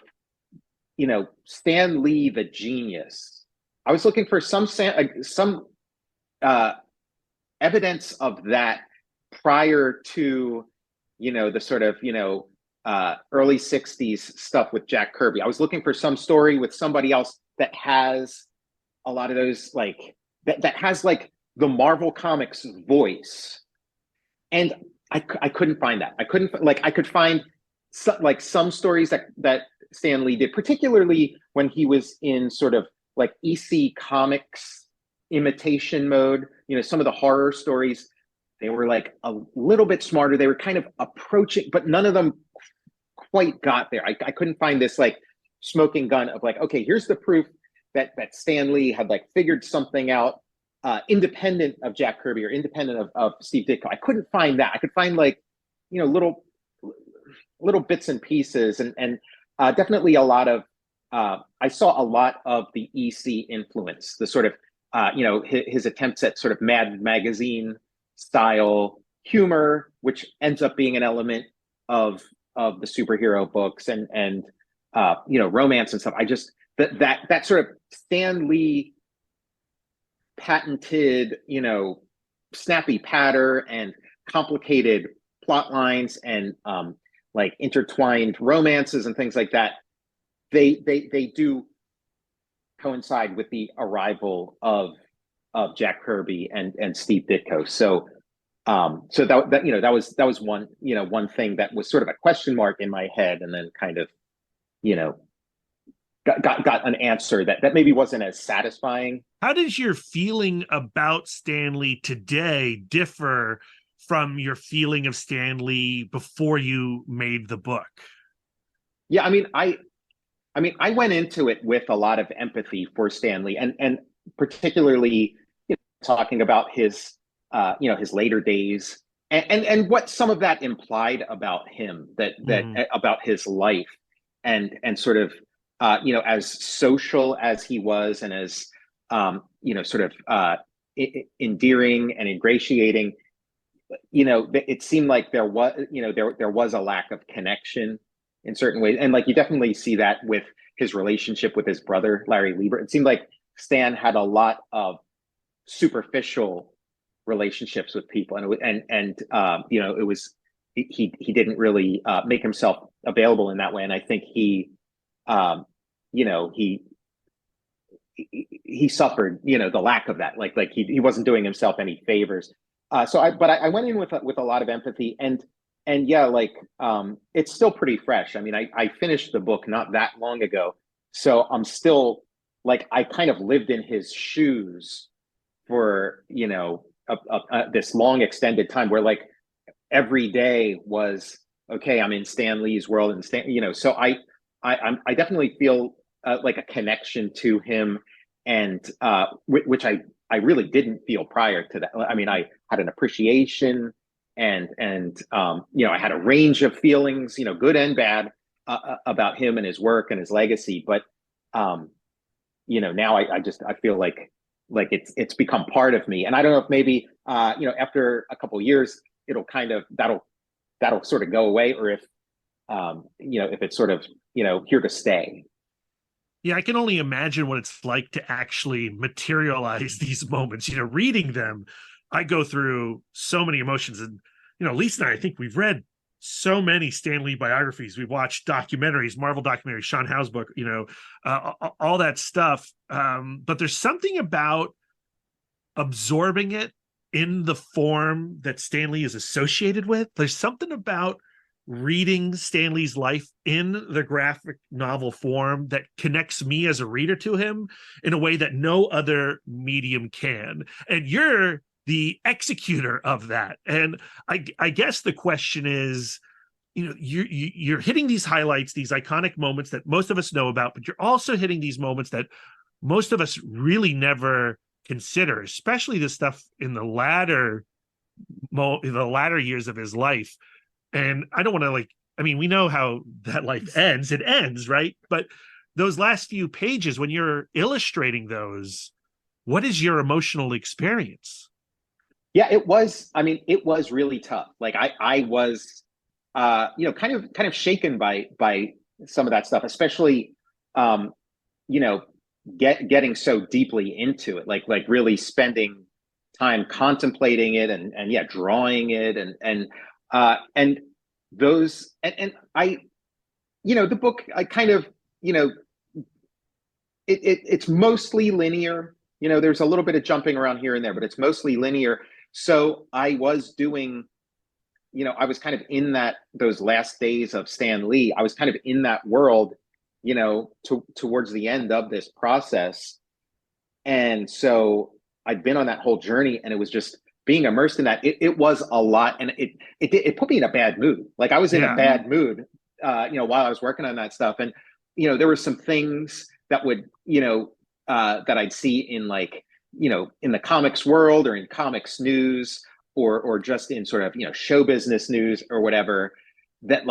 Stan Lee the genius. I was looking for some evidence of that prior to, the sort of, early 60s stuff with Jack Kirby. I was looking for some story with somebody else that has a lot of those, like, that has like the Marvel Comics voice. And I couldn't find that. I could find some stories that Stan Lee did, particularly when he was in sort of like EC Comics imitation mode. Some of the horror stories, they were like a little bit smarter. They were kind of approaching, but none of them quite got there. I couldn't find this like smoking gun of like, okay, here's the proof that Stan Lee had like figured something out, independent of Jack Kirby or independent of Steve Ditko. I couldn't find that. I could find like, little bits and pieces, and definitely a lot of, I saw a lot of the EC influence, the sort of, his attempts at sort of Mad Magazine style humor, which ends up being an element of the superhero books and romance and stuff. I just, that sort of Stan Lee patented, snappy patter and complicated plot lines and like intertwined romances and things like that, they do coincide with the arrival of Jack Kirby and Steve Ditko. So that was one thing that was sort of a question mark in my head, and then kind of got an answer that maybe wasn't as satisfying. How does your feeling about Stan Lee today differ from your feeling of Stan Lee before you made the book? Yeah, I went into it with a lot of empathy for Stan Lee, and particularly talking about his his later days and what some of that implied about him, that about his life, and sort of as social as he was, and as sort of endearing and ingratiating, it seemed like there was a lack of connection in certain ways. And like, you definitely see that with his relationship with his brother, Larry Lieber. It seemed like Stan had a lot of superficial relationships with people. And it was, he didn't really make himself available in that way. And I think he suffered, the lack of that. Like he wasn't doing himself any favors. So I went in with a lot of empathy, and yeah, like, it's still pretty fresh. I mean, I finished the book not that long ago, so I'm still like, I kind of lived in his shoes for, this long extended time, where like every day was okay, I'm in Stan Lee's world, and so I definitely feel like a connection to him, and which I really didn't feel prior to that. I mean, I had an appreciation, and I had a range of feelings, good and bad, about him and his work and his legacy. But now I feel like it's become part of me, and I don't know if maybe after a couple of years it'll that'll sort of go away, or if it's sort of here to stay. Yeah, I can only imagine what it's like to actually materialize these moments. Reading them, I go through so many emotions. And, Lisa and I think we've read so many Stan Lee biographies. We've watched documentaries, Marvel documentaries, Sean Howe's book, all that stuff. But there's something about absorbing it in the form that Stan Lee is associated with. There's something about reading Stan Lee's life in the graphic novel form that connects me as a reader to him in a way that no other medium can. And you're the executor of that. And I guess the question is, you're hitting these highlights, these iconic moments that most of us know about, but you're also hitting these moments that most of us really never consider, especially the stuff in the latter years of his life. And I don't want to we know how that life ends. It ends, right? But those last few pages, when you're illustrating those, what is your emotional experience? Yeah, it was really tough. Like I was, kind of shaken by some of that stuff, especially, getting so deeply into it, like really spending time contemplating it and drawing it and those and I the book, I kind of it's mostly linear. There's a little bit of jumping around here and there, but it's mostly linear. So I was doing, I was kind of in those last days of Stan Lee. I was kind of in that world, towards the end of this process. And so I'd been on that whole journey, and it was just being immersed in that. It was a lot, and it put me in a bad mood. Like I was in a bad mood, while I was working on that stuff. And, there were some things that would, that I'd see in in the comics world or in comics news or just in sort of, show business news or whatever, that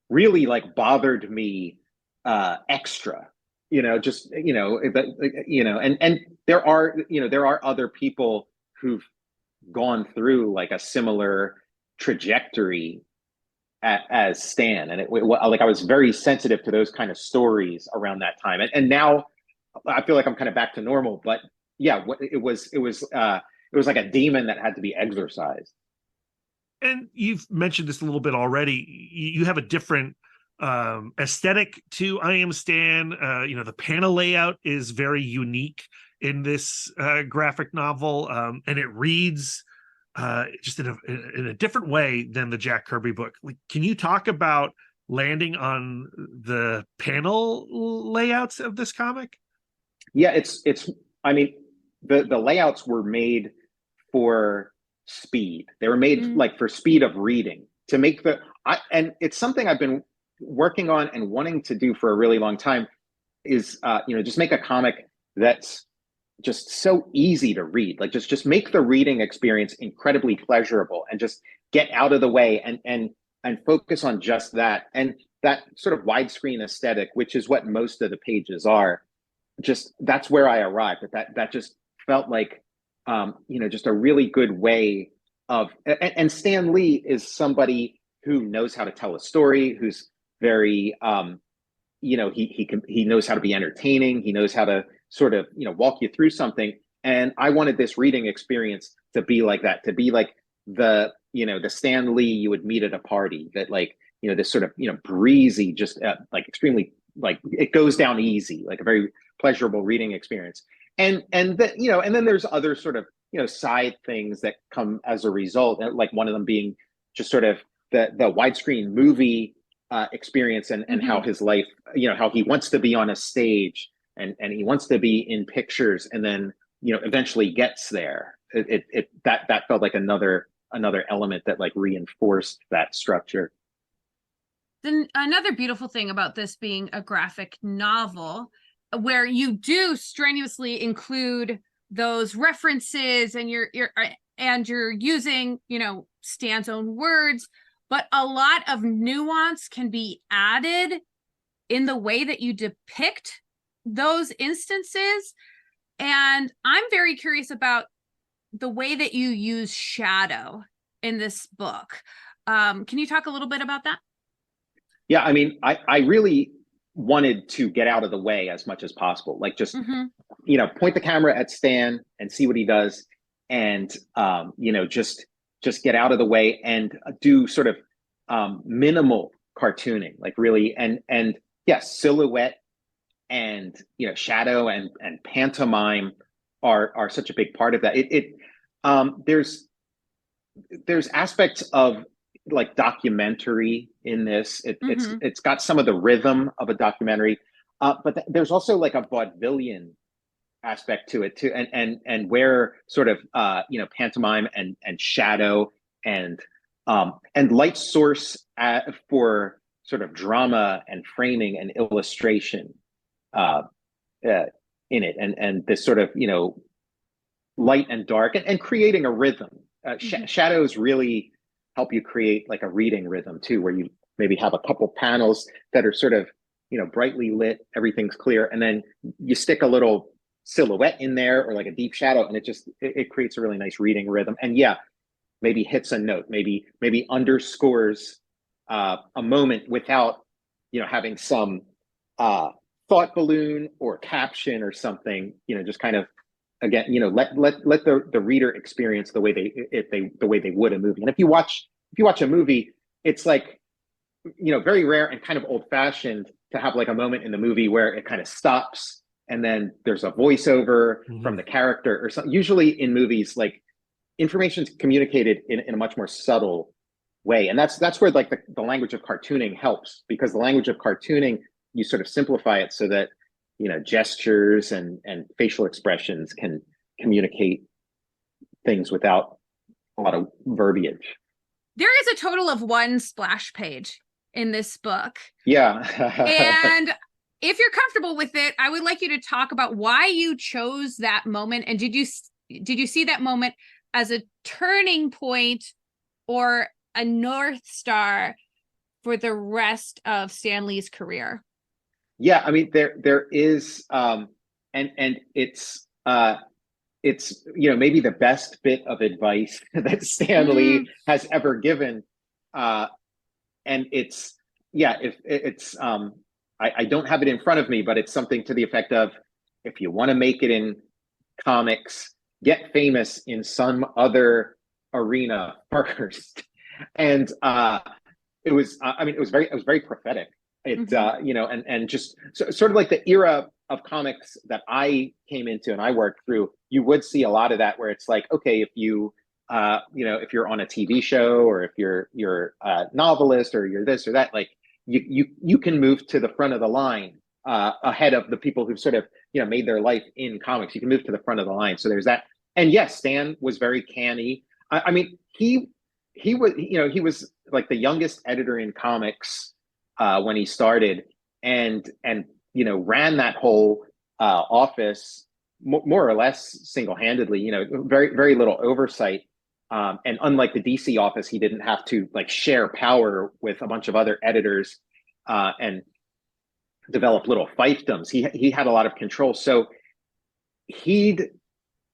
really bothered me extra, and there are other people who've gone through a similar trajectory as Stan, and I was very sensitive to those kind of stories around that time, and now I feel like I'm kind of back to normal. But yeah, it was like a demon that had to be exorcised. And you've mentioned this a little bit already. You have a different aesthetic to I Am Stan. The panel layout is very unique in this graphic novel, and it reads just in a different way than the Jack Kirby book. Can you talk about landing on the panel layouts of this comic? Yeah, the layouts were made for speed. They were made for speed of reading, to make and it's something I've been working on and wanting to do for a really long time, is just make a comic that's just so easy to read. Just make the reading experience incredibly pleasurable, and just get out of the way and focus on just that. And that sort of widescreen aesthetic, which is what most of the pages are, that's where I arrived. That just felt like just a really good way of, and Stan Lee is somebody who knows how to tell a story, who's very he knows how to be entertaining. He knows how to sort of walk you through something. And I wanted this reading experience to be like that, to be like the Stan Lee you would meet at a party, that this sort of breezy, just extremely, it goes down easy, like a very pleasurable reading experience. And then there's other sort of side things that come as a result, like one of them being just sort of the widescreen movie experience, and how his life, how he wants to be on a stage, and he wants to be in pictures, and then eventually gets there. That felt like another element that reinforced that structure. Then another beautiful thing about this being a graphic novel, where you do strenuously include those references, and you're using, Stan's own words, but a lot of nuance can be added in the way that you depict those instances. And I'm very curious about the way that you use shadow in this book. Can you talk a little bit about that? Yeah, I mean, I really wanted to get out of the way as much as possible. Like just, point the camera at Stan and see what he does. And, just get out of the way and do sort of minimal cartooning, like really, and yes, silhouette and, shadow and pantomime are such a big part of that. There's aspects of like documentary in this. It's got some of the rhythm of a documentary, but there's also like a vaudevillian aspect to it too, and where sort of pantomime and shadow and light source for sort of drama and framing and illustration in it, and this sort of light and dark, and creating a rhythm. Shadows really help you create like a reading rhythm too, where you maybe have a couple panels that are sort of brightly lit, everything's clear, and then you stick a little silhouette in there or like a deep shadow, and it creates a really nice reading rhythm. And yeah, maybe hits a note, maybe underscores a moment without having some thought balloon or caption or something. Just kind of, again, let the reader experience the way they would a movie. And if you watch a movie, it's like very rare and kind of old fashioned to have like a moment in the movie where it kind of stops and then there's a voiceover from the character or something. Usually in movies, like information's communicated in a much more subtle way. And that's where like the language of cartooning helps, because the language of cartooning, you sort of simplify it so that, gestures and facial expressions can communicate things without a lot of verbiage. There is a total of 1 splash page in this book. Yeah. And if you're comfortable with it, I would like you to talk about why you chose that moment. And did you see that moment as a turning point or a North Star for the rest of Stan Lee's career? Yeah, I mean, there is, and it's maybe the best bit of advice that Stan Lee has ever given, and it's I don't have it in front of me, but it's something to the effect of, if you want to make it in comics, get famous in some other arena first. And it was very prophetic. It and just sort of like the era of comics that I came into and I worked through, you would see a lot of that, where it's like, okay, if you if you're on a TV show, or if you're a novelist, or you're this or that, like you can move to the front of the line ahead of the people who've sort of made their life in comics. You can move to the front of the line. So there's that. And yes, Stan was very canny. I mean, he was like the youngest editor in comics when he started, and ran that whole office more or less single-handedly. Very, very little oversight. And unlike the DC office, he didn't have to like share power with a bunch of other editors and develop little fiefdoms. He had a lot of control. So he'd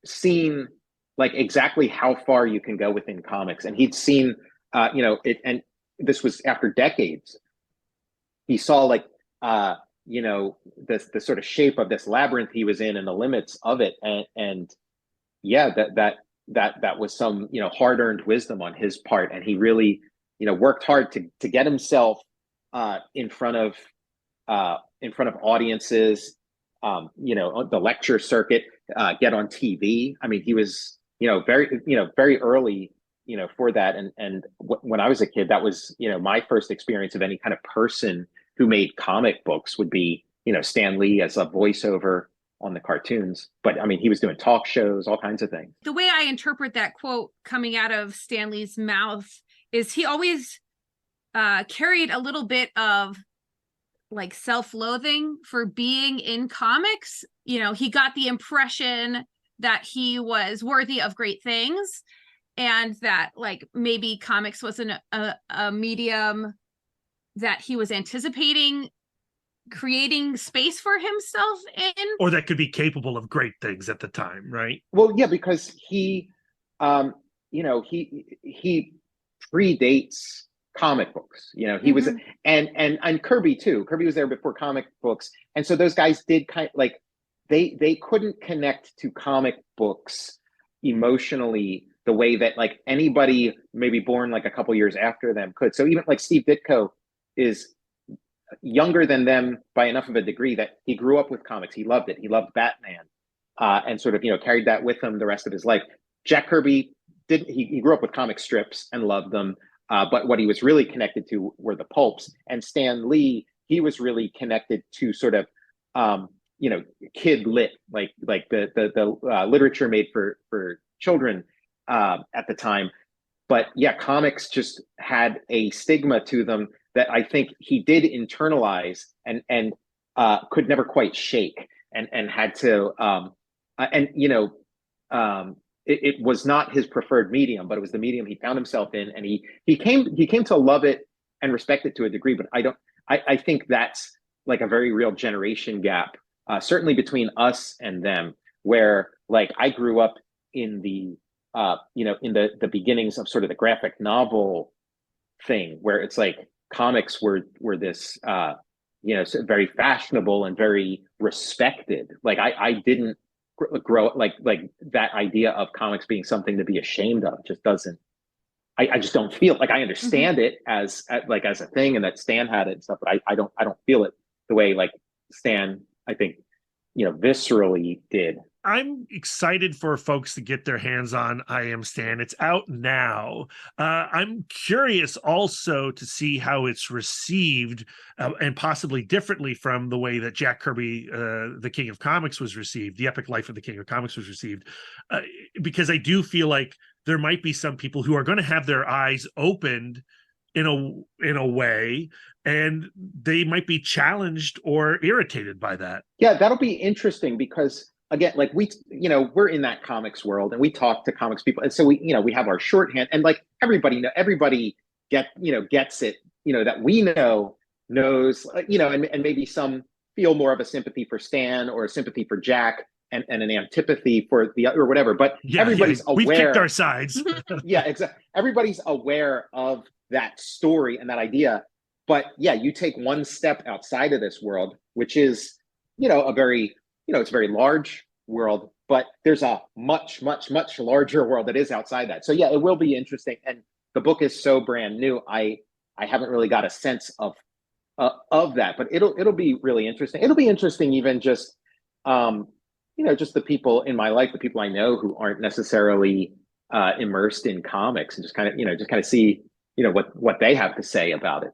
seen like exactly how far you can go within comics, and he'd seen it. And this was after decades. He saw like the sort of shape of this labyrinth he was in and the limits of it, and yeah, that was some hard-earned wisdom on his part, and he really worked hard to get himself in front of audiences, on the lecture circuit, get on TV. I mean, he was very early for that, and when I was a kid, that was my first experience of any kind of person who made comic books would be Stan Lee as a voiceover on the cartoons. But I mean, he was doing talk shows, all kinds of things. The way I interpret that quote coming out of Stan Lee's mouth is he always carried a little bit of like self-loathing for being in comics. You know, he got the impression that he was worthy of great things, and that like maybe comics wasn't a medium that he was anticipating creating space for himself in, or that could be capable of great things at the time, right? Well, yeah, because he, he predates comic books. You know, he was, and Kirby too. Kirby was there before comic books, and so those guys did kind of like they couldn't connect to comic books emotionally the way that like anybody maybe born like a couple years after them could. So even like Steve Ditko is younger than them by enough of a degree that he grew up with comics. He loved it. He loved Batman, and sort of carried that with him the rest of his life. Jack Kirby didn't. He grew up with comic strips and loved them, but what he was really connected to were the pulps. And Stan Lee, he was really connected to sort of kid lit, like the literature made for children at the time. But yeah, comics just had a stigma to them that I think he did internalize and could never quite shake, and had to it was not his preferred medium, but it was the medium he found himself in, and he came to love it and respect it to a degree. But I think that's like a very real generation gap, certainly between us and them, where like I grew up in the in the beginnings of sort of the graphic novel thing, where it's like comics were this very fashionable and very respected. Like I didn't grow like that idea of comics being something to be ashamed of just doesn't. I just don't feel like I understand it as a thing, and that Stan had it and stuff, but I don't feel it the way like Stan, I think, viscerally did. I'm excited for folks to get their hands on I Am Stan. It's out now. I'm curious also to see how it's received, and possibly differently from the way that Jack Kirby, the King of Comics, was received. The Epic Life of the King of Comics was received, because I do feel like there might be some people who are going to have their eyes opened in a way, and they might be challenged or irritated by that. Yeah, that'll be interesting, because again, like we're in that comics world, and we talk to comics people, and so we have our shorthand, and like everybody gets it, that we knows, and maybe some feel more of a sympathy for Stan or a sympathy for Jack, and an antipathy for the or whatever. But everybody's aware. We've picked our sides. Yeah, exactly. Everybody's aware of that story and that idea. But yeah, you take one step outside of this world, which is, a very, it's a very large world, but there's a much, much, much larger world that is outside that. So yeah, it will be interesting. And the book is so brand new. I haven't really got a sense of that, but it'll be really interesting. It'll be interesting even just, just the people in my life, the people I know who aren't necessarily immersed in comics, and just kind of see, what they have to say about it.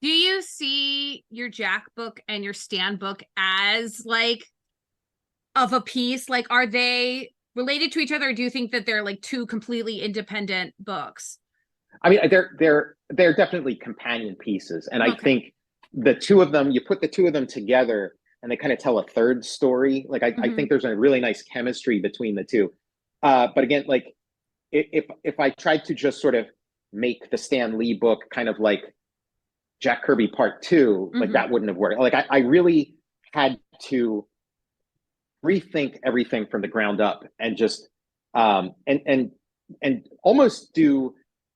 Do you see your Jack book and your Stan book as like of a piece? Like, are they related to each other, or do you think that they're like two completely independent books? I mean, they're definitely companion pieces, and I think the two of them, you put the two of them together, and they kind of tell a third story. Like I think there's a really nice chemistry between the two. But again, like if I tried to just sort of make the Stan Lee book kind of like Jack Kirby Part 2, like that wouldn't have worked. Like I really had to rethink everything from the ground up, and just and almost do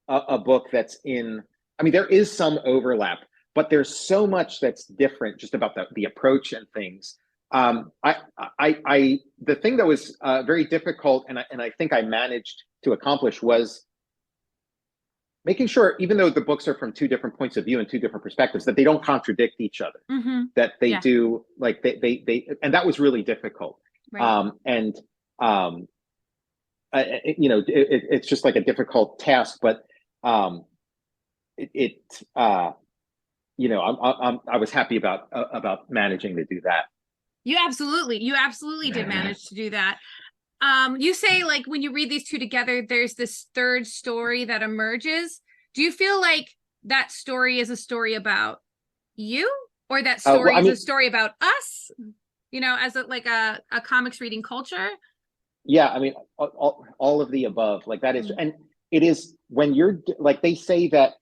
a book that's in. I mean, there is some overlap, but there's so much that's different just about the approach and things. The thing that was very difficult, and I think I managed to accomplish, was making sure, even though the books are from two different points of view and two different perspectives, that they don't contradict each other. That they do, like they and that was really difficult. Right. It's just like a difficult task, but I was happy about managing to do that. You absolutely did manage to do that. You say, like, when you read these two together, there's this third story that emerges. Do you feel like that story is a story about you, or that Well, story I is mean, a story about us, as a comics reading culture? yeah, I mean, all of the above, like that is, and it is when you're like, they say that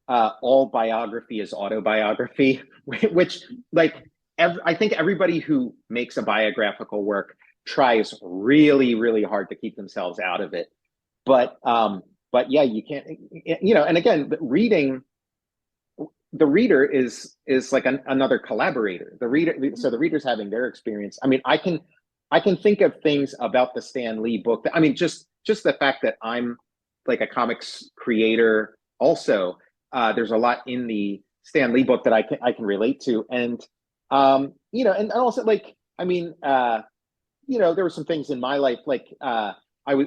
all biography is autobiography, which like, I think everybody who makes a biographical work tries really, really hard to keep themselves out of it. But yeah, you can't, and again, reading, the reader is like another collaborator. The reader, so the reader's having their experience. I mean, I can think of things about the Stan Lee book. I mean, just the fact that I'm like a comics creator. Also, there's a lot in the Stan Lee book that I can relate to, and and also like, I mean, there were some things in my life, like I was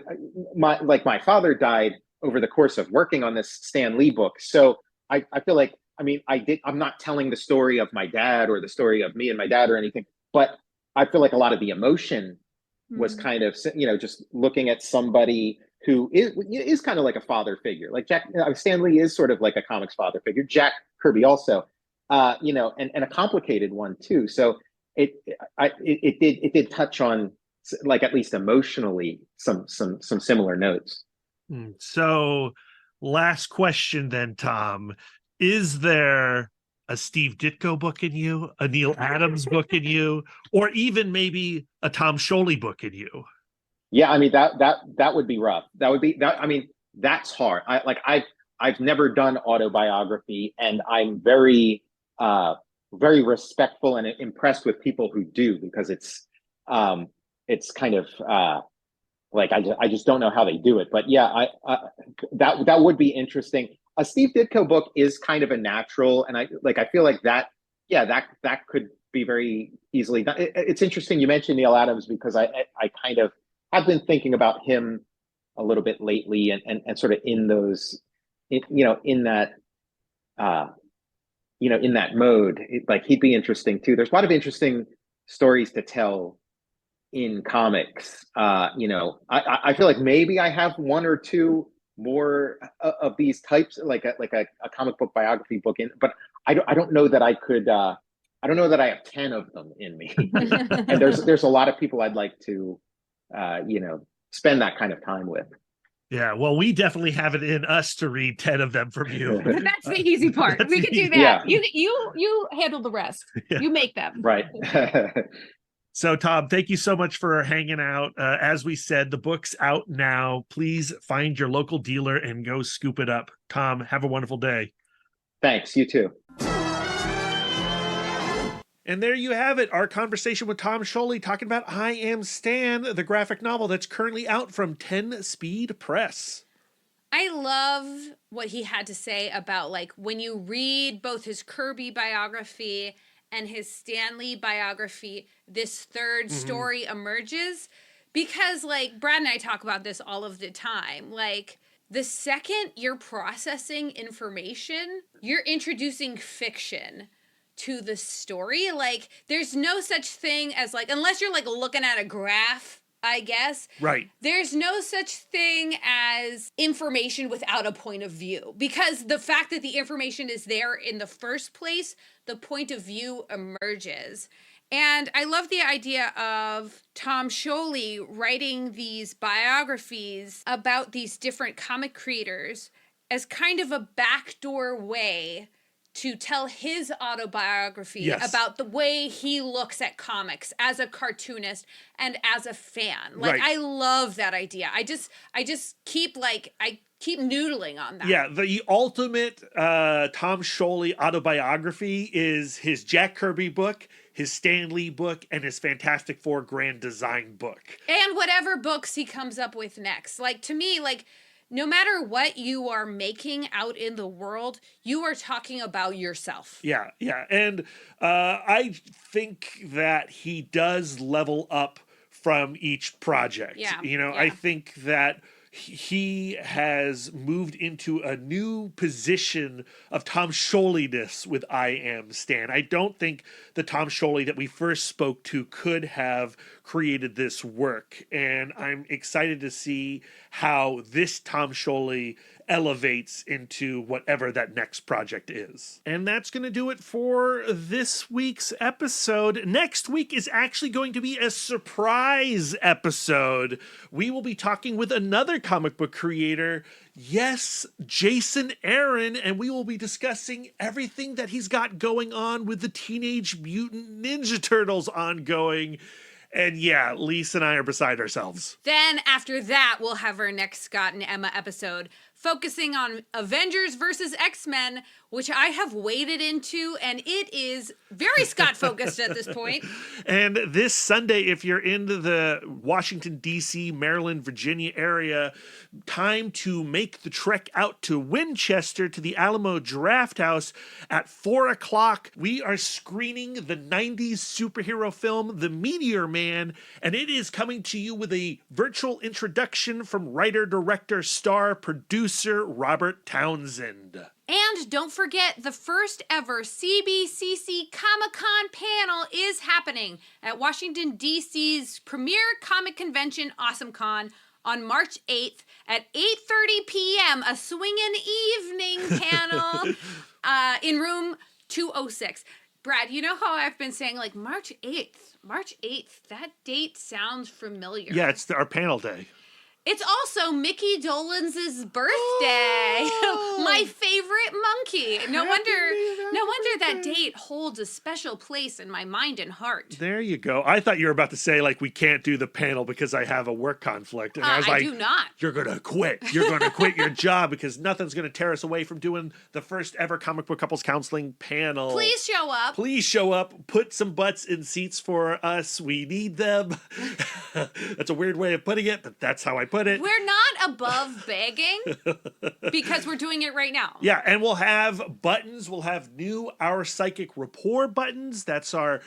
my father died over the course of working on this Stan Lee book, so I feel like, I mean, I'm not telling the story of my dad or the story of me and my dad or anything, but I feel like a lot of the emotion was kind of, just looking at somebody who is kind of like a father figure. Like Stan Lee is sort of like a comics father figure. Jack Kirby also, and a complicated one too. So it did touch on, like, at least emotionally, some similar notes. So, last question then, Tom. Is there a Steve Ditko book in you, a Neil Adams book in you, or even maybe a Tom Scioli book in you? Yeah, I mean, that would be rough. That would be that. I mean, that's hard. I've never done autobiography, and I'm very respectful and impressed with people who do, because it's kind of like, I just don't know how they do it. But yeah, that would be interesting. A Steve Ditko book is kind of a natural, and I feel like that, yeah, that could be very easily done. It's interesting you mentioned Neil Adams, because I kind of have been thinking about him a little bit lately, and sort of in those, in that in that mode. Like, he'd be interesting too. There's a lot of interesting stories to tell in comics. I feel like maybe I have one or two more of these types, like a comic book biography book in, but I don't know that I could. I don't know that I have 10 of them in me. And there's a lot of people I'd like to, spend that kind of time with. Yeah, well, we definitely have it in us to read 10 of them from you. That's the easy part. We can do that. Yeah. You handle the rest. Yeah. You make them. Right. So, Tom, thank you so much for hanging out. As we said, the book's out now. Please find your local dealer and go scoop it up. Tom, have a wonderful day. Thanks. You too. And there you have it, our conversation with Tom Scioli talking about I Am Stan, the graphic novel that's currently out from 10 Speed Press. I love what he had to say about, like, when you read both his Kirby biography and his Stan Lee biography, this third story emerges. Because, like, Brad and I talk about this all of the time. Like, the second you're processing information, you're introducing fiction to the story. Like, there's no such thing as, like, unless you're, like, looking at a graph, I guess. Right. There's no such thing as information without a point of view, because the fact that the information is there in the first place, the point of view emerges. And I love the idea of Tom Scioli writing these biographies about these different comic creators as kind of a backdoor way to tell his autobiography about the way he looks at comics as a cartoonist and as a fan. Like, I love that idea. I just keep keep noodling on that. Yeah, the ultimate Tom Scioli autobiography is his Jack Kirby book, his Stan Lee book, and his Fantastic Four Grand Design book. And whatever books he comes up with next. Like, to me, like, no matter what you are making out in the world, you are talking about yourself. Yeah, yeah. And I think that he does level up from each project. Yeah. I think that he has moved into a new position of Tom Scioli-ness with I Am Stan. I don't think the Tom Scioli that we first spoke to could have created this work. And I'm excited to see how this Tom Scioli elevates into whatever that next project is. And that's going to do it for this week's episode. Next week is actually going to be a surprise episode. We will be talking with another comic book creator, yes, Jason Aaron, and we will be discussing everything that he's got going on with the Teenage Mutant Ninja Turtles ongoing. And yeah, Lisa and I are beside ourselves. Then after that, we'll have our next Scott and Emma episode focusing on Avengers versus X-Men, which I have waded into, and it is very Scott-focused at this point. And this Sunday, if you're into the Washington, D.C., Maryland, Virginia area, time to make the trek out to Winchester to the Alamo Draft House at 4 o'clock. We are screening the 90s superhero film, The Meteor Man, and it is coming to you with a virtual introduction from writer, director, star, producer, Robert Townsend. And don't forget, the first ever CBCC Comic-Con panel is happening at Washington, D.C.'s premier comic convention, AwesomeCon, on March 8th at 8:30 p.m., a swingin' evening panel in room 206. Brad, you know how I've been saying, like, March 8th, that date sounds familiar. Yeah, it's our panel day. It's also Mickey Dolenz' birthday. Oh. My favorite monkey. No wonder that date holds a special place in my mind and heart. There you go. I thought you were about to say, like, we can't do the panel because I have a work conflict. And I was like, do not. You're going to quit. You're going to quit your job because nothing's going to tear us away from doing the first ever comic book couples counseling panel. Please show up. Please show up. Put some butts in seats for us. We need them. That's a weird way of putting it, but that's how I put it. We're not above begging because we're doing it right now. Yeah, and we'll have buttons. We'll have new Our Psychic Rapport buttons. That's our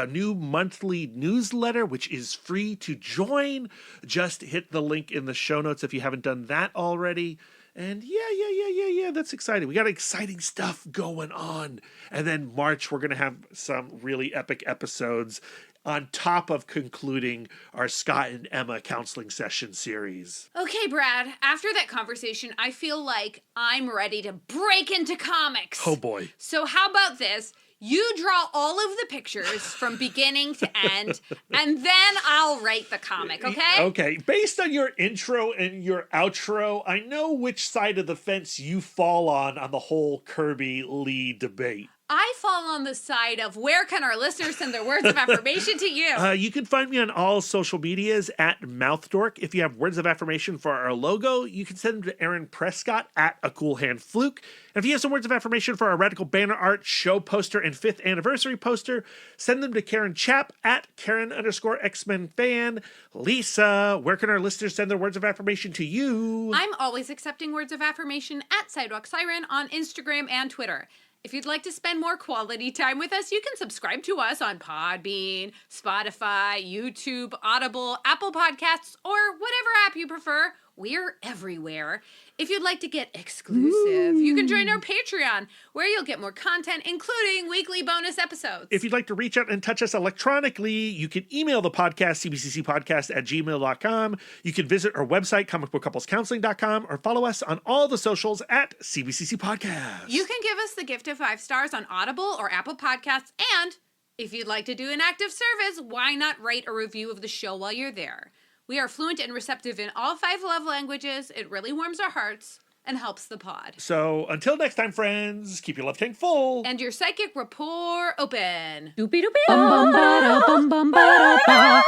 new monthly newsletter, which is free to join. Just hit the link in the show notes if you haven't done that already. And yeah, that's exciting. We got exciting stuff going on. And then March, we're going to have some really epic episodes on top of concluding our Scott and Emma counseling session series. Okay, Brad, after that conversation, I feel like I'm ready to break into comics. Oh boy. So how about this? You draw all of the pictures from beginning to end, and then I'll write the comic, okay? Okay. Based on your intro and your outro, I know which side of the fence you fall on the whole Kirby-Lee debate. I fall on the side of where can our listeners send their words of affirmation to you? You can find me on all social medias at MouthDork. If you have words of affirmation for our logo, you can send them to Aaron Prescott at A Cool Hand Fluke. And if you have some words of affirmation for our radical banner art, show poster, and 5th anniversary poster, send them to Karen Chapp at Karen_X-Men fan. Lisa, where can our listeners send their words of affirmation to you? I'm always accepting words of affirmation at Sidewalk Siren on Instagram and Twitter. If you'd like to spend more quality time with us, you can subscribe to us on Podbean, Spotify, YouTube, Audible, Apple Podcasts, or whatever app you prefer. We're everywhere. If you'd like to get exclusive, you can join our Patreon, where you'll get more content, including weekly bonus episodes. If you'd like to reach out and touch us electronically, you can email the podcast, cbccpodcast@gmail.com. You can visit our website, comicbookcouplescounseling.com, or follow us on all the socials at CBCC Podcast. You can give us the gift of 5 stars on Audible or Apple Podcasts, and if you'd like to do an active service, why not write a review of the show while you're there? We are fluent and receptive in all 5 love languages. It really warms our hearts and helps the pod. So until next time, friends, keep your love tank full. And your psychic rapport open. Doopy doopy. Bum bum ba bum bum ba ba.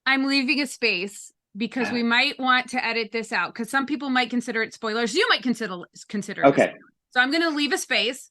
I'm leaving a space because we might want to edit this out because some people might consider it spoilers. You might consider it Okay. spoilers. So I'm going to leave a space.